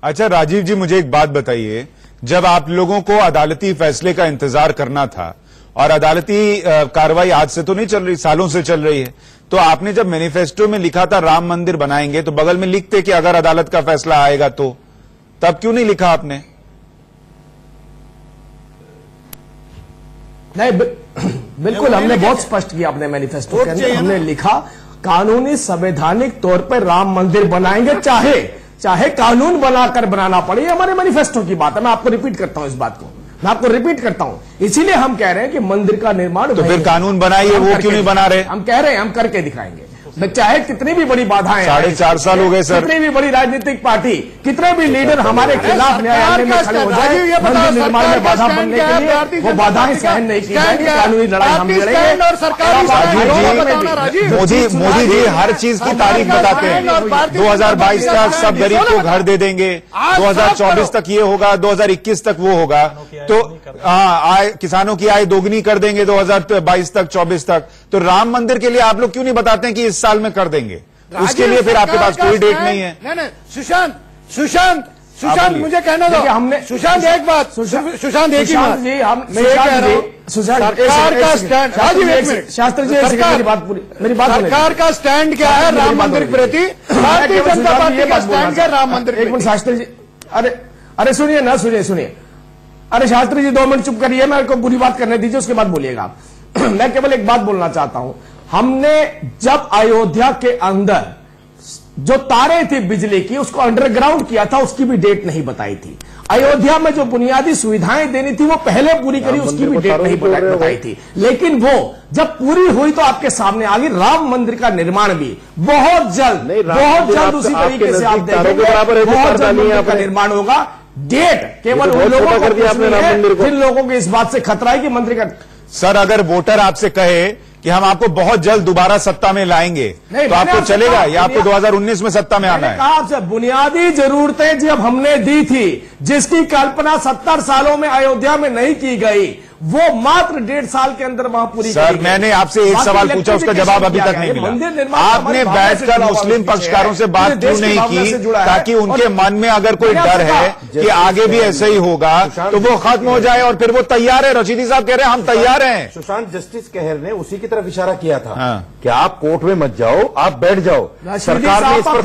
अच्छा राजीव जी, मुझे एक बात बताइए, जब आप लोगों को अदालती फैसले का इंतजार करना था, और अदालती कार्रवाई आज से तो नहीं चल रही, सालों से चल रही है, तो आपने जब मैनिफेस्टो में लिखा था राम मंदिर बनाएंगे, तो बगल में लिखते कि अगर अदालत का फैसला आएगा तो, तब क्यों नहीं लिखा आपने? नहीं, बिल्कुल हमने बहुत स्पष्ट किया अपने मैनिफेस्टो के अंदर। हमने लिखा कानूनी संवैधानिक तौर पर राम मंदिर बनाएंगे, चाहे कानून बनाकर बनाना पड़े। ये हमारे मैनिफेस्टो की बात है। मैं आपको रिपीट करता हूं इस बात को, मैं आपको रिपीट करता हूं। इसीलिए हम कह रहे हैं कि मंदिर का निर्माण तो फिर कानून बनाइए, वो क्यों नहीं बना रहे? हम कह रहे हैं, हम करके दिखाएंगे। चाहे कितनी भी बड़ी बाधाएं, 4.5 साल हो गए सर, कितनी भी बड़ी राजनीतिक पार्टी, कितने भी लीडर हमारे खिलाफ न्यायालय में खड़े हो जाए, मंदिर निर्माण में बाधा बनने के लिए वो बाधाएं सहन नहीं की जाएंगी। कानूनी लड़ाई हम लड़ेंगे। मोदी जी हर चीज की तारीख बताते हैं। 2022 तक सब गरीब को घर दे देंगे, 2024 तक ये होगा, 2021 तक वो होगा, तो आय किसानों की आय दोगुनी कर देंगे 2022 तक 24 तक। तो राम मंदिर के लिए आप लोग क्यों नहीं बताते हैं कि इस साल में कर देंगे? उसके लिए फिर आपके पास कोई डेट नहीं है। नहीं, सुशांत मुझे कहने दो। हमने सुशांत एक बात, सुशांत एक ही बात जी, हम मैं ये कह रहा हूं, सरकार का स्टैंड, शास्त्री जी मेरी बात, सरकार का स्टैंड क्या है राम मंदिर के प्रति? भारतीय जनता पार्टी का स्टैंड क्या राम मंदिर? एक मिनट शास्त्री जी, अरे सुनिए ना, सुनिए। अरे शास्त्री जी 2 मिनट चुप करिए, मेरे को बुरी बात करने दीजिए, उसके बाद बोलिएगा। मैं केवल एक बात बोलना चाहता हूं। हमने जब अयोध्या के अंदर जो तारे थी बिजली की, उसको अंडरग्राउंड किया था, उसकी भी डेट नहीं बताई थी। अयोध्या में जो बुनियादी सुविधाएं देनी थी वो पहले पूरी करी, उसकी भी डेट नहीं बताई थी। लेकिन वो जब पूरी हुई तो आपके सामने आ गई। राम मंदिर का निर्माण भी बहुत जल्द उसी तरीके से आप देखेंगे, बहुत जल्द मंदिर का निर्माण होगा। डेट केवल उन लोगों को पूछनी है, जिन लोगों को इस बात से खतरा है कि मंदिर का। सर, अगर वोटर आपसे कहे कि हम आपको बहुत जल्द दोबारा सत्ता में लाएंगे, तो आपको चलेगा या आपको 2019 में सत्ता में आना है? कहा आपसे बुनियादी जरूरतें जब हमने दी थी, जिसकी कल्पना 70 सालों में अयोध्या में नहीं की गई, वो मात्र 1.5 साल के अंदर वहां पूरी। सर, मैंने आपसे एक सवाल पूछा, उसका जवाब अभी तक नहीं मिला। आपने बैठकर मुस्लिम पक्षकारों से बात क्यों नहीं की, ताकि उनके मन में अगर कोई डर है कि आगे भी ऐसे ही होगा तो वो खत्म हो जाए, और फिर वो तैयार है। रशीदी साहब कह रहे हैं हम तैयार हैं। सुशांत, जस्टिस कहर ने उसी की तरफ इशारा किया था कि आप कोर्ट में मत जाओ, आप बैठ जाओ। सरकार ने इस पर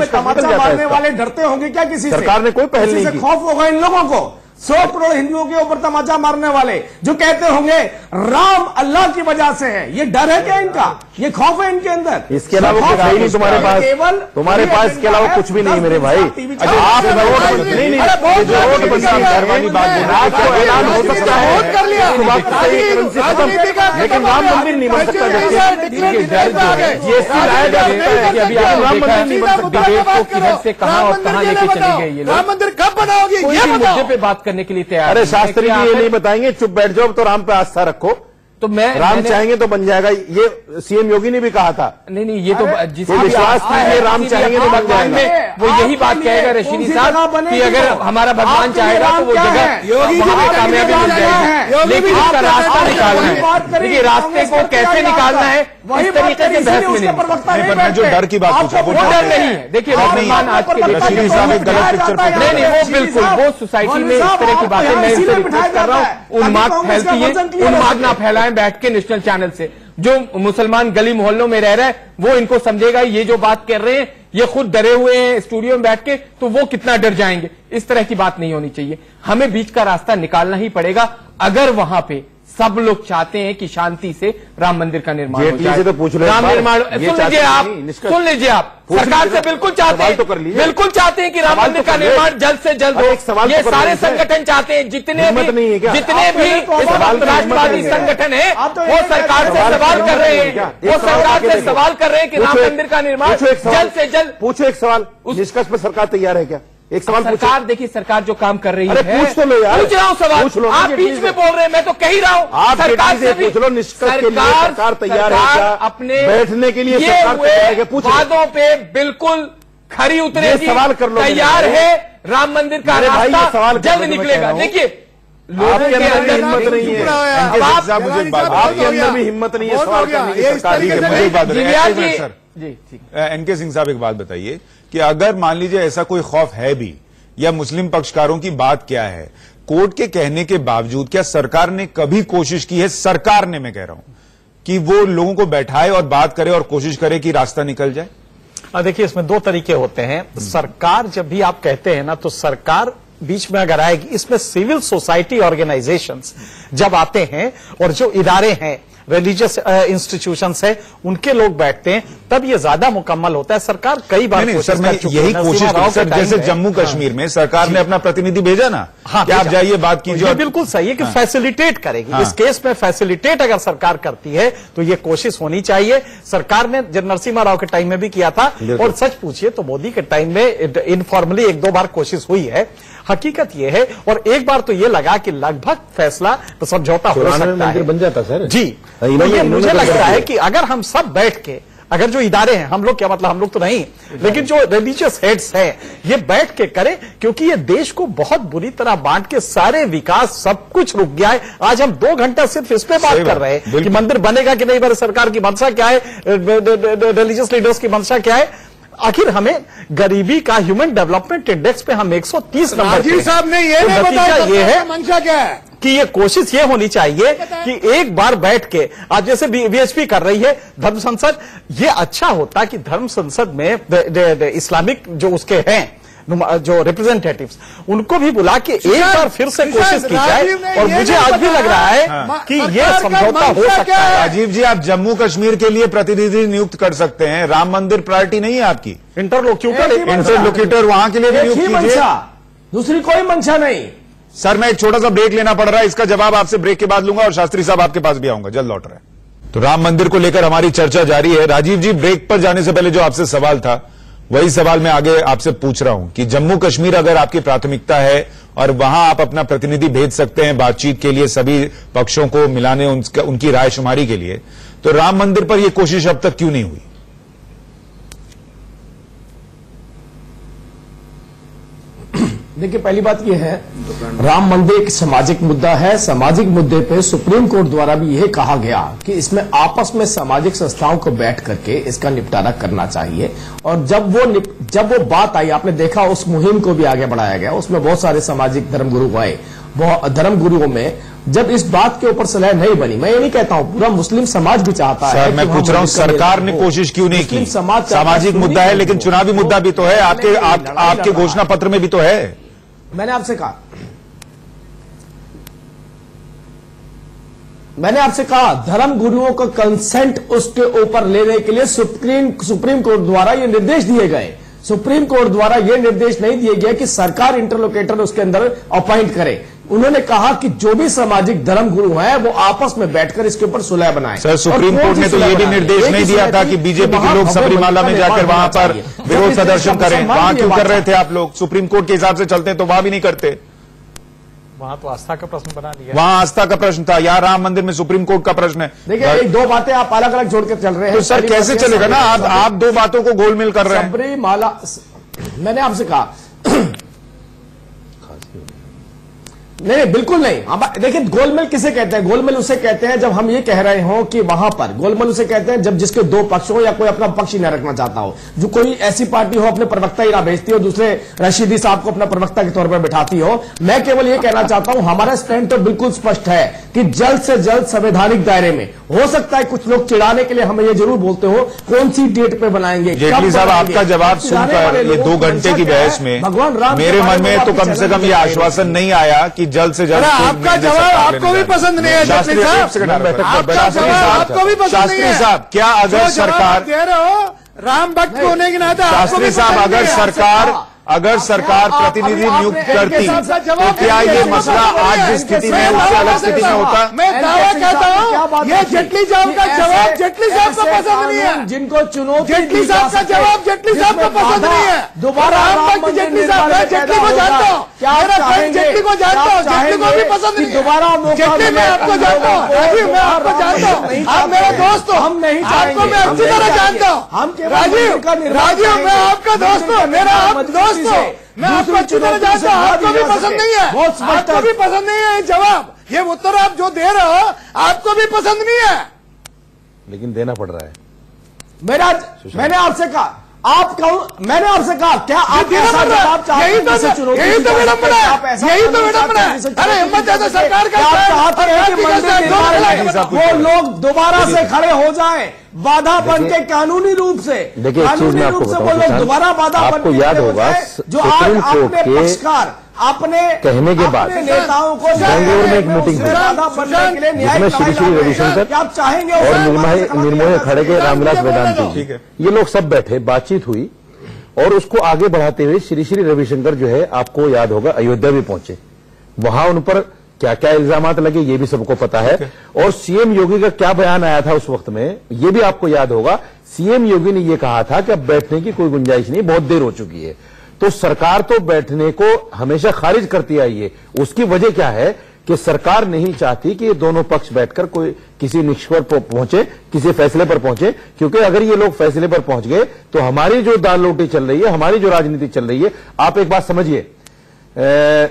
तमाचा मारने वाले डरते होंगे क्या किसी से? सरकार ने कोई पहल नहीं की। खौफ होगा इन लोगों को, 100 करोड़ हिंदुओं के ऊपर तमाचा मारने वाले जो कहते होंगे राम अल्लाह की वजह से है। ये डर है क्या इनका? ये खौफ है इनके अंदर? इसके अलावा कुछ है नहीं तुम्हारे पास, तुम्हारे पास इसके अलावा कुछ भी नहीं मेरे भाई। आप जो नोटबंदी वाली बात बोल रहे हैं, आपको ऐलान हो सकता है, लेकिन राम मंदिर नहीं बन सकता। राम मंदिर नहीं बन सकता। से कहां और कहां लेके चली गई ये? राम मंदिर कब बनाओगी ये बताओ। मुद्दे पे बात करने के लिए तैयार। अरे शास्त्री जी ये नहीं बताएंगे, चुप बैठ जाओ, तो राम पे आस्था रखो। तो राम चाहेंगे तो बन जाएगा, ये सीएम योगी ने भी कहा था। नहीं, ये तो जिसका विश्वास कीजिए, राम चाहेंगे तो बन जाएगा। वो यही बात कहेगा रशीदी साहब कि अगर हमारा भगवान चाहेगा तो वो जगह वहां कामयाबी मिल जाएगी, लेकिन इसका रास्ता निकालना है। देखिए, रास्ते को कैसे निकालना है इस तरीके से बहस में नहीं। मैं जो डर की बात पूछा वो डर नहीं है। देखिए, मुसलमान आज के रशीदी साहब एक गलत पिक्चर। नहीं, वो बिल्कुल वो सोसाइटी में इस तरह की बातें मैं इनसे रिक्वेस्ट कर रहा हूँ, उन्माद फैलती है, उन्माद ना फैलाएं बैठ के नेशनल चैनल से। जो मुसलमान गली मोहल्लों में रह रहा है वो इनको समझेगा, ये जो बात कर रहे हैं ये खुद डरे हुए हैं स्टूडियो में बैठ के, तो वो कितना डर जाएंगे। इस तरह की बात नहीं होनी चाहिए। हमें बीच का रास्ता निकालना ही पड़ेगा अगर वहां पे सब लोग चाहते हैं कि शांति से राम मंदिर का निर्माण हो जाए। से तो पूछ राम निर्माण सुन लीजिए आप सरकार से बिल्कुल चाहते हैं, बिल्कुल चाहते हैं कि राम मंदिर का निर्माण जल्द से जल्द हो। ये सारे संगठन चाहते हैं, जितने भी राष्ट्रवादी संगठन है वो सरकार से सवाल कर रहे हैं, वो सरकार से सवाल कर रहे हैं कि राम मंदिर का निर्माण जल्द से जल्द। पूछो एक सवाल, निष्कर्ष पर सरकार तैयार है क्या? एक सवाल सरकार, देखिए सरकार जो काम कर रही है, पूछ तो लो यार, पूछ रहा हूँ सवाल, आप बीच में बोल रहे हैं, मैं तो कह ही रहा हूँ। आप सरकार से पूछ लो, निष्कर्ष के लिए सरकार तैयार है क्या? अपने बैठने के लिए सरकार तैयार है? पूछ वादों पे बिल्कुल खरी उतरेगी, सवाल कर लो, तैयार है। राम मंदिर का रास्ता जल्द निकलेगा। देखिए, आपके अंदर भी हिम्मत नहीं है, आपके अंदर भी हिम्मत नहीं है सवाल करने की। सरकार एनके सिंह साहब एक बात बताइए कि अगर मान लीजिए ऐसा कोई खौफ है भी, या मुस्लिम पक्षकारों की बात क्या है, कोर्ट के कहने के बावजूद क्या सरकार ने कभी कोशिश की है, सरकार ने, मैं कह रहा हूं, कि वो लोगों को बैठाए और बात करे और कोशिश करे कि रास्ता निकल जाए? देखिए, इसमें 2 तरीके होते हैं। सरकार जब भी आप कहते हैं ना, तो सरकार बीच में अगर आएगी, इसमें सिविल सोसाइटी ऑर्गेनाइजेशंस जब आते हैं और जो इदारे हैं रिलीजियस इंस्टीट्यूशंस है, उनके लोग बैठते हैं, तब ये ज्यादा मुकम्मल होता है। सरकार कई बार नहीं, सर मैं यही कोशिश कर, सर जैसे जम्मू कश्मीर में सरकार ने अपना प्रतिनिधि भेजा ना, क्या आप जाइए बात कीजिए। बिल्कुल सही है कि फैसिलिटेट करेगी। इस केस में फैसिलिटेट अगर सरकार करती है तो ये कोशिश होनी चाहिए। सरकार ने जनरल नरसिम्हा राव के टाइम में भी किया था, और सच पूछिए तो मोदी के टाइम में इनफॉर्मली एक दो बार कोशिश हुई है। हकीकत यह है, और एक बार तो ये लगा कि लगभग फैसला तो समझौता हो सकता है, बन जाता सर जी। तो ये मुझे लगता है कि अगर हम सब बैठ के, अगर जो इदारे हैं, हम लोग क्या मतलब हम लोग तो नहीं, लेकिन जो रिलीजियस हेड्स हैं ये बैठ के करें, क्योंकि ये देश को बहुत बुरी तरह बांट के सारे विकास सब कुछ रुक गया है। आज हम 2 घंटा सिर्फ इस पे बात कर रहे हैं कि मंदिर बनेगा कि नहीं बने, सरकार की मंशा क्या है, रिलीजियस लीडर्स की मंशा क्या है। आखिर हमें गरीबी का ह्यूमन डेवलपमेंट इंडेक्स पे हम 130 नंबर, राजीव साहब ने ये नहीं बताया ये है मंशा क्या है कि ये कोशिश ये होनी चाहिए कि एक बार बैठ के, आज जैसे बीएचपी कर रही है धर्म संसद, ये अच्छा होता कि धर्म संसद में इस्लामिक जो उसके हैं जो रिप्रेजेंटेटिव्स, उनको भी बुला के एक बार फिर से कोशिश की जाए। और मुझे आज भी लग रहा है कि ये समझौता हो सकता है। राजीव जी, आप जम्मू कश्मीर के लिए प्रतिनिधि नियुक्त कर सकते हैं, राम मंदिर प्रायोरिटी नहीं है आपकी। इंटरलोक्यूटर वहां के लिए भी नियुक्त कीजिए, दूसरी कोई मंशा नहीं। सर मैं एक छोटा सा ब्रेक लेना पड़ रहा है, इसका जवाब आपसे ब्रेक के बाद लूंगा, और शास्त्री साहब आपके पास भी आऊंगा, जल्द लौट रहे हैं। तो राम मंदिर को लेकर हमारी चर्चा जारी है। राजीव जी, ब्रेक पर जाने से पहले जो आपसे सवाल था वही सवाल मैं आगे आपसे पूछ रहा हूं कि जम्मू कश्मीर अगर आपकी प्राथमिकता है और वहां आप अपना प्रतिनिधि भेज सकते हैं बातचीत के लिए, सभी पक्षों को मिलाने, उनकी रायशुमारी के लिए, तो राम मंदिर पर यह कोशिश अब तक क्यों नहीं हुई? देखिए, पहली बात यह है, राम मंदिर एक सामाजिक मुद्दा है। सामाजिक मुद्दे पे सुप्रीम कोर्ट द्वारा भी यह कहा गया कि इसमें आपस में सामाजिक संस्थाओं को बैठ करके इसका निपटारा करना चाहिए। और जब वो बात आई, आपने देखा उस मुहिम को भी आगे बढ़ाया गया, उसमें बहुत सारे सामाजिक धर्मगुरु आए। धर्मगुरुओं में जब इस बात के ऊपर सलाह नहीं बनी, मैं ये नहीं कहता हूं, पूरा मुस्लिम समाज भी चाहता है। मैं पूछ रहा हूं सरकार ने कोशिश क्यों नहीं की? सामाजिक मुद्दा है, लेकिन चुनावी मुद्दा भी तो है, आपके घोषणा पत्र में भी तो है। मैंने आपसे कहा धर्म गुरुओं का कंसेंट उसके ऊपर लेने के लिए सुप्रीम कोर्ट द्वारा ये निर्देश दिए गए। सुप्रीम कोर्ट द्वारा यह निर्देश नहीं दिए गए कि सरकार इंटरलोकेटर उसके अंदर अपॉइंट करे। उन्होंने कहा कि जो भी सामाजिक धर्म गुरु हैं वो आपस में बैठकर इसके ऊपर सुलह बनाएं। सर, सुप्रीम कोर्ट ने तो ये भी निर्देश नहीं दिया था कि बीजेपी के लोग सबरीमाला में जाकर वहां पर विरोध प्रदर्शन करें। वहां क्यों कर रहे थे आप लोग? सुप्रीम कोर्ट के हिसाब से चलते तो वहां भी नहीं करते। वहां तो आस्था का प्रश्न बना दिया, वहां आस्था का प्रश्न था, यहाँ राम मंदिर में सुप्रीम कोर्ट का प्रश्न है। देखिए, एक दो बातें आप अलग अलग जोड़ के चल रहे हैं। तो सर कैसे चलेगा ना, आप दो बातों को गोलमेल कर रहे हैं। सबरीमाला, मैंने आपसे कहा नहीं, बिल्कुल नहीं। देखिए, गोलमेल किसे कहते हैं? गोलमेल उसे कहते हैं जब हम ये कह रहे हो कि वहां पर, गोलमेल उसे कहते हैं जब जिसके दो पक्ष हो या कोई अपना पक्ष ही न रखना चाहता हो, जो कोई ऐसी पार्टी हो अपने प्रवक्ता ही ना भेजती हो, दूसरे रशीदी साहब को अपना प्रवक्ता के तौर पर बैठाती हो। मैं केवल ये कहना चाहता हूं, हमारा स्टैंड तो बिल्कुल स्पष्ट है कि जल्द से जल्द संवैधानिक दायरे में, हो सकता है कुछ लोग चिढ़ाने के लिए हमें ये जरूर बोलते हो कौन सी डेट पे बनाएंगे। जेटली साहब, आपका जवाब सुनकर ये 2 घंटे की बहस में भगवान राम मेरे मन में तो कम से कम ये आश्वासन नहीं आया कि जल्द से जल्द आपका जवाब आपको भी पसंद नहीं है। शास्त्री साहब, आपको भी पसंद नहीं शास्त्री है। साहब, क्या अगर सरकार दे रहे हो राम भक्त होने के नाते, शास्त्री साहब अगर सरकार प्रतिनिधि नियुक्त करती तो क्या ये मसला आज जिस स्थिति में उससे अलग स्थिति में होता? मैं दावा कहता हूँ ये जेटली साहब का जवाब जेटली साहब को पसंद नहीं है। जिनको चुनौती जेटली साहब का जवाब जेटली साहब को पसंद नहीं है। दोबारा राम भक्त जेटली साहब, मैं जेटली को जानता हूँ, मेरा फ्रेंड जेटली को जानता हूँ, जेटली को भी पसंद नहीं है। दोबारा जेटली मैं आपको जानता हूँ, राजीव मैं आपको जानता हूँ, आप मेरा दोस्त हो, हम नहीं आपको मैं अच्छी तरह जानता हूँ। राजीव मैं आपका दोस्त हूँ, मेरा आप दोस्त हो, मैं आपको अच्छी तरह जानता हूँ, आपको भी पसंद नहीं है, आपको भी पसंद नहीं है। जवाब, ये उत्तर आप जो दे रहे हो आपको भी पसंद नहीं है, लेकिन देना पड़ रहा है। मैंने आपसे कहा, मैंने आपसे कहा क्या आप ऐसा जवाब चाहते हैं? यही तो विडंबना है, यही तो विडंबना है। अरे हिम्मत है तो सरकार का, आप चाहते हैं कि मंदिर निर्माण वो लोग दोबारा से खड़े हो जाएं, बाधा बन के कानूनी रूप से, देखिए, एक चीज मैं आपको बताऊं, वो लोग दोबारा बाधा बन आपको याद होगा जो आज अपने पक्षकार अपने कहने के बाद नेताओं को बेंगलुरु में एक मीटिंग हुई जिसमें श्री श्री रविशंकर आप चाहेंगे और निर्मोही खड़गे, रामविलास वेदांती, ये लोग सब बैठे, बातचीत हुई और उसको आगे बढ़ाते हुए श्री श्री रविशंकर जो है, आपको याद होगा, अयोध्या भी पहुंचे। वहां उन पर क्या क्या इल्जामात लगे ये भी सबको पता है। और सीएम योगी का क्या बयान आया था उस वक्त में, ये भी आपको याद होगा। सीएम योगी ने ये कहा था कि अब बैठने की कोई गुंजाइश नहीं, बहुत देर हो चुकी है। तो सरकार तो बैठने को हमेशा खारिज करती आई है। उसकी वजह क्या है कि सरकार नहीं चाहती कि ये दोनों पक्ष बैठकर कोई किसी निष्कर्ष पर पहुंचे, किसी फैसले पर पहुंचे, क्योंकि अगर ये लोग फैसले पर पहुंच गए तो हमारी जो दाल रोटी चल रही है, हमारी जो राजनीति चल रही है, आप एक बात समझिए,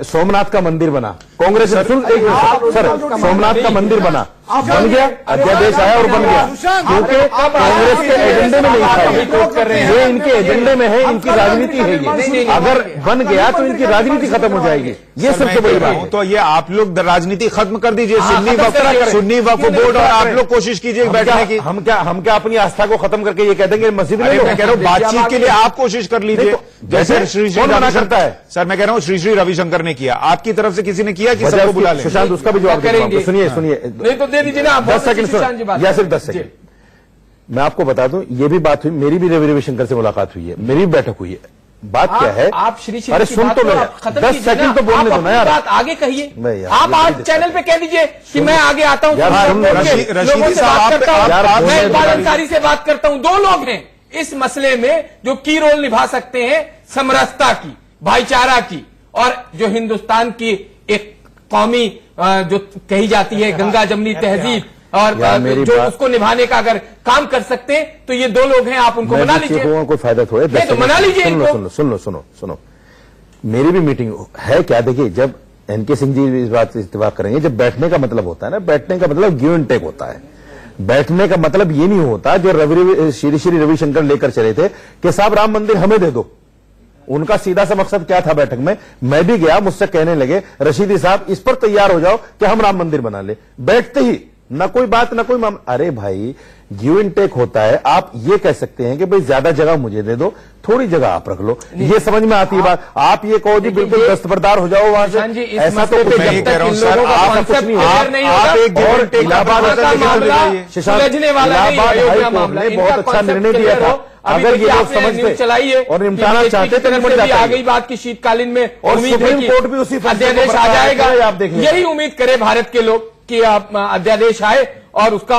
सोमनाथ का मंदिर बना, कांग्रेस सर सोमनाथ का मंदिर बन गया, अध्यादेश आया और बन गया, क्योंकि कांग्रेस के एजेंडे में नहीं था, ये इनके एजेंडे में है, इनकी राजनीति है ये। अगर बन गया तो इनकी राजनीति खत्म हो जाएगी, ये सबसे बड़ी बात है। तो ये आप लोग राजनीति खत्म कर दीजिए, सुन्नी वक्फ बोर्ड, और आप लोग कोशिश कीजिए बैठने की। हम क्या अपनी आस्था को खत्म करके ये कह देंगे मस्जिद में? मैं कह रहा हूँ बातचीत के लिए आप कोशिश कर लीजिए, जैसे श्री मना करता है। सर मैं कह रहा हूँ श्री श्री रविशंकर ने किया, आपकी तरफ से किसी ने किया कि सबको बुला लें? सुशांत उसका भी जवाब करेंगे। सुनिए नहीं तो दे दीजिए ना, 10 सेकंड या सिर्फ 10 सेकंड। मैं आपको बता दूं, ये भी बात हुई, मेरी भी रविशंकर से मुलाकात हुई है, मेरी भी बैठक हुई है। बात क्या है, आप श्री अरे सुन तो लो, 10 सेकंड तो बोलने दो ना यार, बात आगे कहिए। आप आज चैनल पे कह दीजिए कि मैं आगे आता हूं, लोगों से बात करता हूं, मैं इकबाल अंसारी से बात करता हूं। दो लोग हैं इस मसले में जो की रोल निभा सकते हैं, समरसता की, भाईचारा की, और जो हिंदुस्तान की एक कौमी जो कही जाती है गंगा जमनी तहजीब, और जो उसको निभाने का अगर काम कर सकते हैं, तो ये दो लोग हैं, आप उनको मना लीजिए। कोई फायदा थोड़ा है, तो मना लीजिए। सुनो, मेरी भी मीटिंग है क्या, देखिए, जब एनके सिंह जी इस बात से इत्तेफाक करेंगे, जब बैठने का मतलब होता है ना, बैठने का मतलब गिव एंड टेक होता है। बैठने का मतलब ये नहीं होता जो श्री श्री रविशंकर लेकर चले थे कि साहब राम मंदिर हमें दे दो। उनका सीधा सा मकसद क्या था बैठक में, मैं भी गया, मुझसे कहने लगे रशीदी साहब इस पर तैयार हो जाओ कि हम राम मंदिर बना ले। बैठते ही ना कोई बात ना कोई मामला। अरे भाई, गिव एंड टेक होता है। आप ये कह सकते हैं कि भाई ज्यादा जगह मुझे दे दो, थोड़ी जगह आप रख लो, ये समझ में आती है बात। आप ये कहो जी बिल्कुल दस्तबरदार हो जाओ वहां से, ऐसा तो कुछ नहीं कह रहा हूं सर, आप कुछ नहीं है। आप एक गिव एंड टेक इलाहाबाद ने बहुत अच्छा निर्णय दिया था। अगर ये लोग समझते चलाइए और निपटाना चाहते तो निपट जाते। आ गई बात की शीतकालीन में, और सुप्रीम कोर्ट भी उसी अध्यादेश आ जाएगा। आप देखें, यही उम्मीद करे भारत के लोग कि अध्यादेश आए और उसका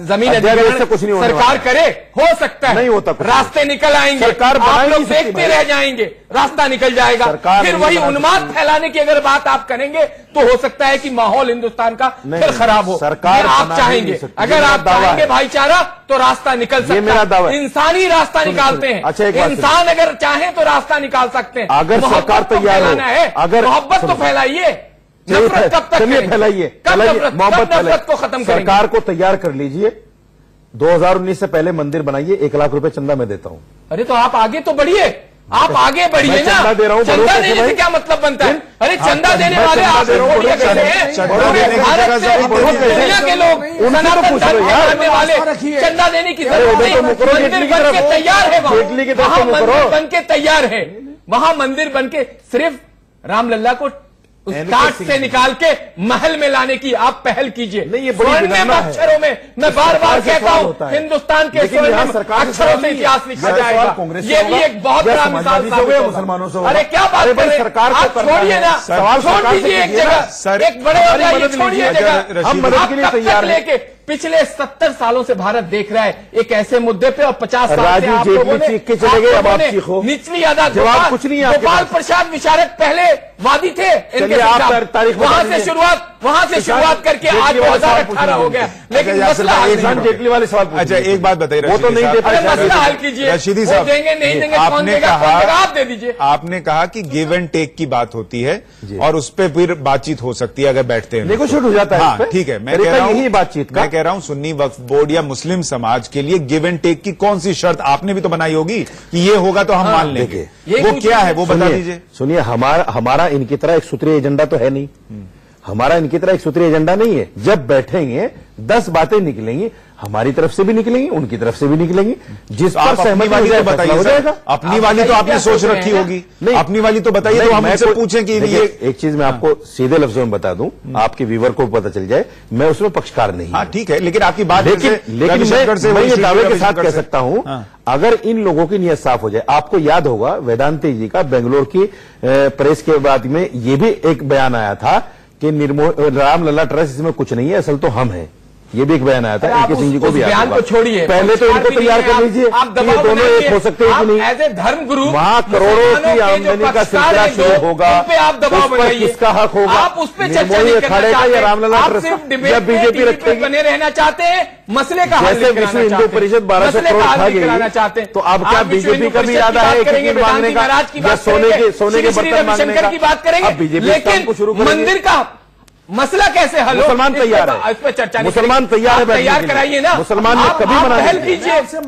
जमीन अधिग्रहण कुछ नहीं सरकार करे। हो सकता है नहीं होता, रास्ते निकल आएंगे, सरकार आप लोग देखते रह जाएंगे, रास्ता निकल जाएगा, फिर वही उन्माद फैलाने की अगर बात आप करेंगे तो हो सकता है कि माहौल हिंदुस्तान का फिर खराब हो। सरकार आप चाहेंगे, अगर आप चाहेंगे भाईचारा तो रास्ता निकल सकता है। इंसान ही रास्ता निकालते हैं, इंसान अगर चाहे तो रास्ता निकाल सकते हैं। अगर सरकार तैयार है, अगर मोहब्बत तो फैलाइए, नफरत कब तक फैलाइए, मोहब्बत को खत्म करेंगे। सरकार को तैयार कर लीजिए, 2019 से पहले मंदिर बनाइए, 1 लाख रुपए चंदा मैं देता हूं। अरे तो आप आगे तो बढ़िए, आप आगे बढ़िए ना। चंदा दे रहा हूं, चंदा देने से क्या मतलब बनता है? अरे चंदा देने वाले आप दुनिया के लोग सनातन धर्म मानने वाले चंदा देने की जरूरत नहीं। मंदिर बन के तैयार है, वहां मंदिर बन के तैयार है, वहां मंदिर बन के सिर्फ रामलल्ला को उस काट से निकाल के महल में लाने की आप पहल कीजिए। स्वर्णिम अक्षरों में मैं बार बार कहता हूं, हिंदुस्तान के स्वर्णिम अक्षरों से इतिहास लिखा जाएगा। ये भी एक बहुत बड़ा मिसाल मुसलमानों से। अरे क्या बात कर रहे हैं, आप छोड़िए ना, छोड़ दीजिए एक जगह, एक बड़े हो जाइए, छोड़िए जगह। हम मदद के लिए तैयार लेके पिछले 70 सालों से भारत देख रहा है एक ऐसे मुद्दे पे, और 50 साल से आप लोगों ने निचली अदा जवाब कुछ नहीं। गोपाल प्रसाद विशारद पहले वादी थे, वहां से शुरुआत करके आज 2018 हो गया, लेकिन मसला जेटली वाले सवाल। अच्छा एक बात बताइए, वो तो नहीं दे पाए, मसला हल कीजिए। रशीदी साहब देंगे नहीं देंगे, कौन देगा, आप दे दीजिए। आपने कहा कि गिव एंड टेक की बात होती है और उस पर फिर बातचीत हो सकती है अगर बैठते हैं, नेगोशिएट हो जाता है। हाँ ठीक है, मैं कह रहा हूँ यही बातचीत का, मैं कह रहा हूं सुन्नी वक्फ बोर्ड या मुस्लिम समाज के लिए गिव एंड टेक की कौन सी शर्त आपने भी तो बनाई होगी कि ये होगा तो हम मान लेंगे, वो क्या है वो बता दीजिए। सुनिए, हमारा इनकी तरह एक सूत्रीय एजेंडा तो है नहीं, हमारा इनकी तरह एक सूत्रीय एजेंडा नहीं है। जब बैठेंगे 10 बातें निकलेंगी, हमारी तरफ से भी निकलेंगी, उनकी तरफ से भी निकलेंगी, जिस पर आप अपनी वाली तो बताइए सर, अपनी वाली तो आपने सोच रखी होगी, नहीं अपनी वाली तो बताइए, तो हम आपसे पूछें कि ये एक चीज मैं आपको सीधे लफ्जों में बता दूं, आपके व्यूअर को पता चल जाए, मैं उसमें पक्षकार नहीं। हाँ ठीक है, लेकिन आपकी बात, लेकिन मैं ये दावे के साथ कह सकता हूं, अगर इन लोगों की नीयत साफ हो जाए। आपको याद होगा वेदांती जी का बेंगलोर की प्रेस के बाद में ये भी एक बयान आया था कि रामलला ट्रस्ट इसमें कुछ नहीं है, असल तो हम हैं। ये भी एक बयान आया था, एके सिंह जी को भी बयान को छोड़िए, पहले तो इनको तैयार कर लीजिए, ये दोनों एक हो सकते हैं कि नहीं। एज ए धर्म गुरु वहां करोड़ों की आमदनी का सिलसिला शुरू होगा, आप दबाव बनाइए, किसका हक होगा, आप उस पर चर्चा नहीं करना चाहते, या रामलला ट्रस्ट या बीजेपी रखेगी, बने रहना चाहते हैं, मसले का हल जैसे विश्व हिंदू परिषद 1200 करोड़ खा गई, तो अब क्या बीजेपी का भी इरादा है एक मांगने का, या सोने के बर्तन मांगने का? की बात करेंगे, लेकिन मंदिर का मसला कैसे हल हो, मुसलमान तैयार है, इस पर चर्चा, मुसलमान तैयार है, तैयार कराइए ना, मुसलमान ने कभी मना नहीं कीजिए। सर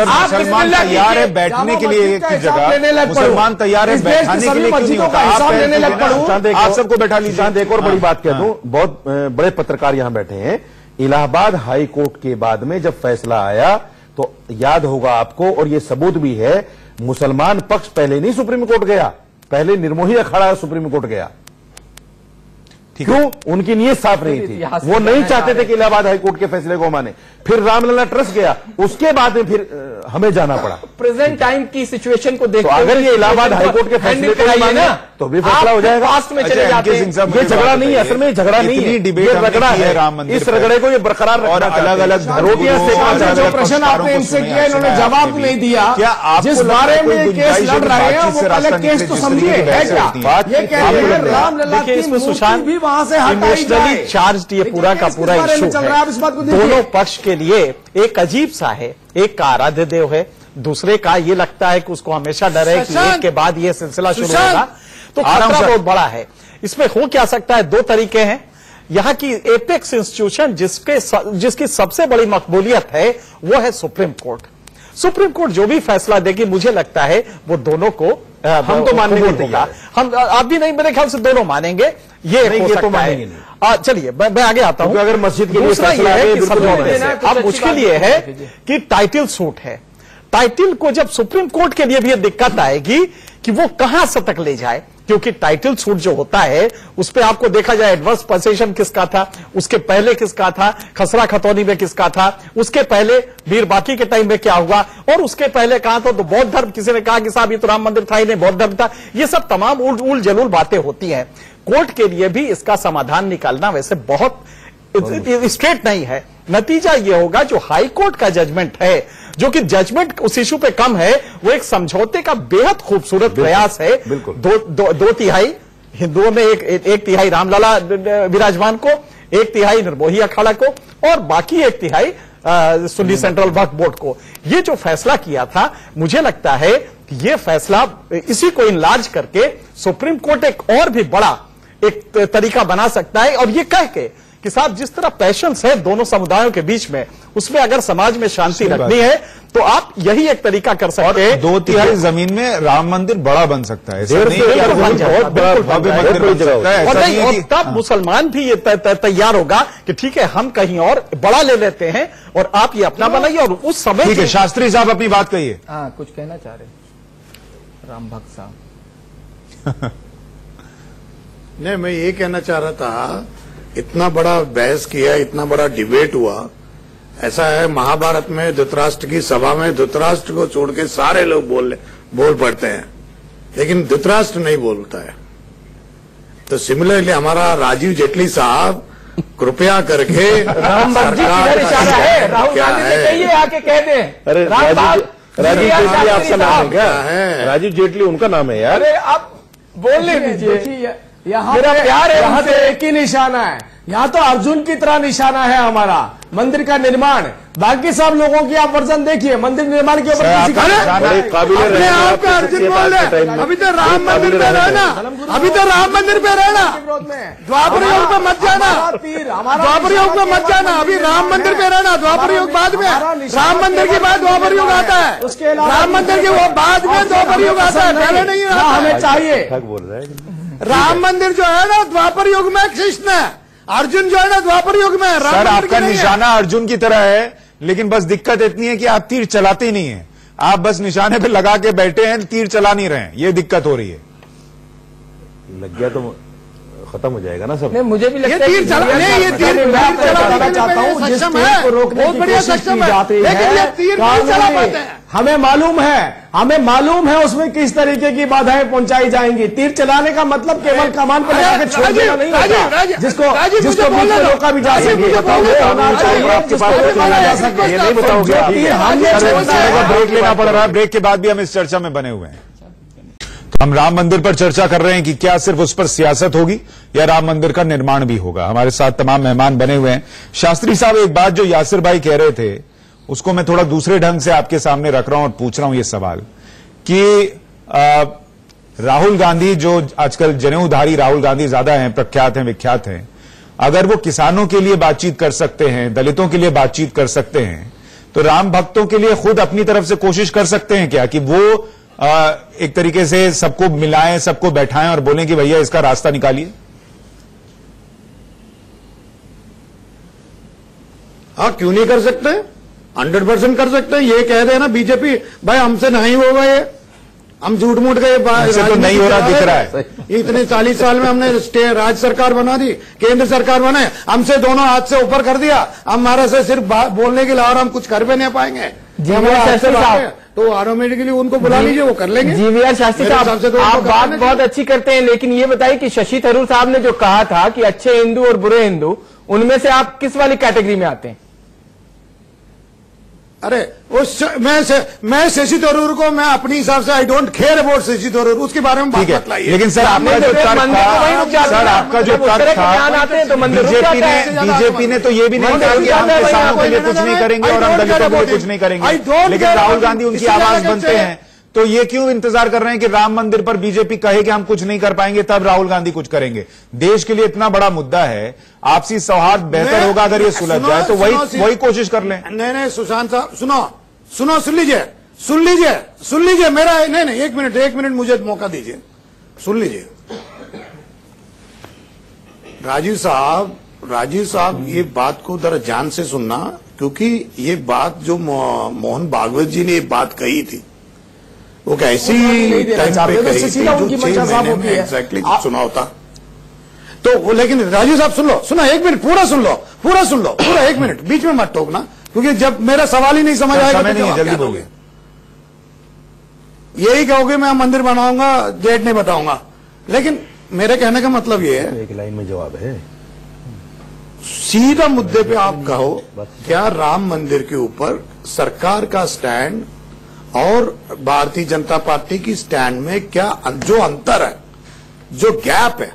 मुसलमान तैयार है बैठने के लिए एक जगह, मुसलमान तैयार है बैठाने के लिए क्यों नहीं होता? आप सबको बैठा लीजिए। एक और बड़ी बात कह दूं, बहुत बड़े पत्रकार यहां बैठे हैं, इलाहाबाद हाई कोर्ट के बाद में जब फैसला आया तो याद होगा आपको, और ये सबूत भी है, मुसलमान पक्ष पहले नहीं सुप्रीम कोर्ट गया, पहले निर्मोही अखाड़ा सुप्रीम कोर्ट गया। क्यों? उनकी नीयत साफ नहीं थी, वो नहीं चाहते थे कि इलाहाबाद हाईकोर्ट के फैसले को माने। फिर रामलला ट्रस्ट गया, उसके बाद में फिर हमें जाना पड़ा। प्रेजेंट टाइम की सिचुएशन को देखते तो अगर ये इलाहाबाद हाईकोर्ट के फैसले को माने तो भी फैसला हो जाएगा। पास्ट में चले जाते हैं। ये झगड़ा नहीं है, असल में झगड़ा नहीं है, डिबेट रगड़ा है राम मंदिर। इस रगड़े को ये बरकरार और अलग अलग रोटियां सेकना। जो प्रश्न आपने इनसे किया इन्होंने जवाब नहीं दिया। जिस बारे में केस लड़ रहे हैं वो पहले केस तो समझिए है क्या? ये कह रहे हैं रामलला की मूर्ति भी वहां से हटाई जाए। चार्ज ये पूरा का पूरा इशू है, दोनों पक्ष के लिए एक अजीब सा है। एक का आराध्य देव है, दूसरे का ये लगता है कि उसको हमेशा डर है कि एक के बाद ये सिलसिला शुरू होगा, तो खतरा बहुत बड़ा है। इसमें हो क्या सकता है, दो तरीके हैं। यहाँ की एपेक्स इंस्टीट्यूशन जिसकी सबसे बड़ी मकबूलियत है वो है सुप्रीम कोर्ट। सुप्रीम कोर्ट जो भी फैसला देगी मुझे लगता है वो दोनों को हम तो मानने को तैयार, हम आप भी नहीं, मेरे ख्याल से दोनों मानेंगे। ये हो सकता है। चलिए मैं आगे आता हूं। अगर मस्जिद के लिए दूसरा ये है कि अब मुश्किल ये है कि टाइटल सूट है, टाइटल को जब सुप्रीम कोर्ट के लिए भी दिक्कत आएगी कि वो कहां से तक ले जाए, क्योंकि टाइटल सूट जो होता है उस पे आपको देखा जाए एडवर्स पोजीशन किसका था, उसके पहले किसका था, खसरा खतौनी में किसका था, उसके पहले वीर बाकी के टाइम में क्या हुआ, और उसके पहले कहा था तो बौद्ध धर्म, किसी ने कहा कि साहब ये तो राम मंदिर था ही नहीं, बौद्ध धर्म था। ये सब तमाम उल जलूल बातें होती हैं। कोर्ट के लिए भी इसका समाधान निकालना वैसे बहुत स्ट्रेट नहीं है। नतीजा यह होगा जो हाई कोर्ट का जजमेंट है, जो कि जजमेंट उस इशू पे कम है, वो एक समझौते का बेहद खूबसूरत प्रयास है। दो तिहाई हिंदुओं में, एक तिहाई रामलला विराजमान को, एक तिहाई निर्मोही अखाड़ा को, और बाकी एक तिहाई सुन्नी सेंट्रल वक्फ बोर्ड को। ये जो फैसला किया था, मुझे लगता है कि ये फैसला इसी को इनलार्ज करके सुप्रीम कोर्ट एक और भी बड़ा एक तरीका बना सकता है, और ये कह के कि साहब जिस तरह पैशंस है दोनों समुदायों के बीच में, उसमें अगर समाज में शांति रखनी है तो आप यही एक तरीका कर सकते हैं। 2/3 जमीन में राम मंदिर बड़ा बन सकता है, बहुत बड़ा, और तब मुसलमान भी ये तैयार होगा कि ठीक है हम कहीं और बड़ा ले लेते हैं और आप ये अपना बनाइए। और उस समय ठीक है, शास्त्री साहब अपनी बात कहिए। हाँ, कुछ कहना चाह रहे राम भक्त साहब। नहीं, मैं ये कहना चाह रहा था, इतना बड़ा बहस किया, इतना बड़ा डिबेट हुआ। ऐसा है महाभारत में धृतराष्ट्र की सभा में धृतराष्ट्र को छोड़ के सारे लोग बोल पड़ते हैं, लेकिन धृतराष्ट्र नहीं बोलता है। तो सिमिलरली हमारा राजीव जेटली साहब कृपया करके राम भक्त जी किधर इशारा है, राहुल गांधी से कहिए आके कह दें। अरे राजीव जेटली आपका नाम है क्या? राजीव जेटली उनका नाम है यार। अरे आप बोलने दीजिए, यहाँ मेरा प्यार है, यहाँ से एक ही निशाना है, यहाँ तो अर्जुन की तरह निशाना है हमारा मंदिर का निर्माण। बाकी सब लोगों की आप वर्जन देखिए, मंदिर निर्माण के ऊपर अपने आप का अर्जुन बोल रहे, अभी तो राम मंदिर पे रहना, अभी तो राम मंदिर पे रहना, द्वापर योग पे मत जाना, द्वापर योग पे मत जाना, अभी राम मंदिर पे रहना, द्वापर योग बाद में, राम मंदिर के बाद द्वापर योग आता है, राम मंदिर के वो बाद में द्वापर योग आता है, पहले नहीं हमें चाहिए। बोल रहा है राम मंदिर जो है ना द्वापर युग में कृष्ण है, अर्जुन जो है ना द्वापर युग में, सर आपका निशाना अर्जुन की तरह है, लेकिन बस दिक्कत इतनी है कि आप तीर चलाते नहीं है, आप बस निशाने पे लगा के बैठे हैं, तीर चला नहीं रहे हैं, ये दिक्कत हो रही है। लग गया तो खत्म हो जाएगा ना सब। नहीं, मुझे भी लगता है तीर चलाना चाहता हूँ, जिस तीर को रोकने की कोशिश की जाती है, लेकिन ये तीर नहीं चला पाते हैं। हमें मालूम है उसमें किस तरीके की बाधाएं पहुंचाई जाएंगी। तीर चलाने का मतलब केवल कमान पर लगाकर छोड़ देना नहीं होता, जिसको बीच में रोका भी जा सके, ये नहीं बताओगे, ब्रेक लेना पड़ रहा है, ब्रेक के बाद भी हम इस चर्चा में बने हुए हैं। हम राम मंदिर पर चर्चा कर रहे हैं कि क्या सिर्फ उस पर सियासत होगी या राम मंदिर का निर्माण भी होगा। हमारे साथ तमाम मेहमान बने हुए हैं। शास्त्री साहब, एक बात जो यासिर भाई कह रहे थे उसको मैं थोड़ा दूसरे ढंग से आपके सामने रख रहा हूं और पूछ रहा हूं ये सवाल कि राहुल गांधी, जो आजकल जनेऊधारी राहुल गांधी ज्यादा हैं, प्रख्यात हैं, विख्यात हैं, अगर वो किसानों के लिए बातचीत कर सकते हैं, दलितों के लिए बातचीत कर सकते हैं, तो राम भक्तों के लिए खुद अपनी तरफ से कोशिश कर सकते हैं क्या कि वो एक तरीके से सबको मिलाएं, सबको बैठाएं और बोलें कि भैया इसका रास्ता निकालिए? हाँ, क्यों नहीं कर सकते? 100% कर सकते हैं। ये कह देना बीजेपी भाई हमसे नहीं होगा, ये हम झूठ मूठ के तो नहीं हो रहा दिख रहा है। इतने 40 साल में हमने राज्य सरकार बना दी, केंद्र सरकार बनाए, हमसे दोनों हाथ से ऊपर कर दिया। हमारे से सिर्फ बोलने के लिए और हम कुछ कर भी नहीं पाएंगे। तो ऑटोमेटिकली उनको बुला लीजिए, वो कर लेंगे। जीवीआर शास्त्री साहब, तो आप बात बहुत अच्छी करते हैं, लेकिन ये बताइए कि शशि थरूर साहब ने जो कहा था कि अच्छे हिंदू और बुरे हिंदू, उनमें से आप किस वाली कैटेगरी में आते हैं? अरे मैं शशि थरूर को मैं अपने हिसाब से I don't care about Shashi Tharoor, उसके बारे में बात मत लाइए। लेकिन सर आपका जो तर्क था, बीजेपी ने तो ये भी नहीं कहा कि हम किसानों के लिए कुछ नहीं करेंगे और हम दलितों के लिए कुछ नहीं करेंगे, लेकिन राहुल गांधी उनकी आवाज बनते हैं, तो ये क्यों इंतजार कर रहे हैं कि राम मंदिर पर बीजेपी कहे कि हम कुछ नहीं कर पाएंगे तब राहुल गांधी कुछ करेंगे? देश के लिए इतना बड़ा मुद्दा है, आपसी सौहार्द बेहतर होगा अगर ये सुलझ जाए, तो वही कोशिश कर लें। नहीं सुशांत साहब, सुन लीजिए मेरा, नहीं एक मिनट मुझे मौका दीजिए, सुन लीजिए। राजीव साहब ये बात को जरा ध्यान से सुनना, क्योंकि ये बात जो मोहन भागवत जी ने ये बात कही थी, वो कैसी टाइम पे कही थी, जो 6 महीने में एग्जैक्टली सुना होता तो। लेकिन राजीव साहब सुनो, 1 मिनट पूरा सुन लो, 1 मिनट, बीच में मत टोकना, क्योंकि जब मेरा सवाल ही नहीं समझ आएगा तो जल्दी बोलिए। यही कहोगे मैं मंदिर बनाऊंगा, डेट नहीं बताऊंगा, लेकिन मेरे कहने का मतलब ये है, एक लाइन में जवाब है, सीधा मुद्दे पे आप कहो, क्या राम मंदिर के ऊपर सरकार का स्टैंड और भारतीय जनता पार्टी की स्टैंड में क्या जो अंतर है, जो गैप है,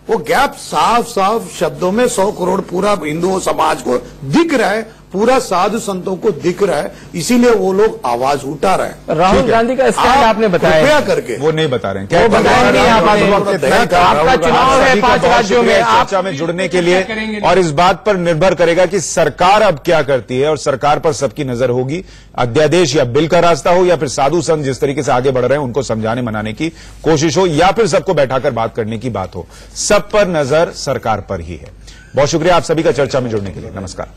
वो गैप साफ शब्दों में 100 करोड़ पूरा हिंदू समाज को दिख रहा है, पूरा साधु संतों को दिख रहा है, इसीलिए वो लोग आवाज उठा रहे हैं। राहुल गांधी का स्टैंड आपने बताया, कृपया करके वो नहीं बता रहे हैं, क्या बताएंगे? आपका चुनाव है 5 राज्यों में, चर्चा में जुड़ने के लिए, और इस बात पर निर्भर करेगा कि सरकार अब क्या करती है, और सरकार पर सबकी नजर होगी। अध्यादेश या बिल का रास्ता हो, या फिर साधु संत जिस तरीके से आगे बढ़ रहे हैं उनको समझाने मनाने की कोशिश हो, या फिर सबको बैठाकर बात करने की बात हो, सब पर नजर सरकार पर ही है। बहुत शुक्रिया आप सभी का चर्चा में जुड़ने के लिए। नमस्कार।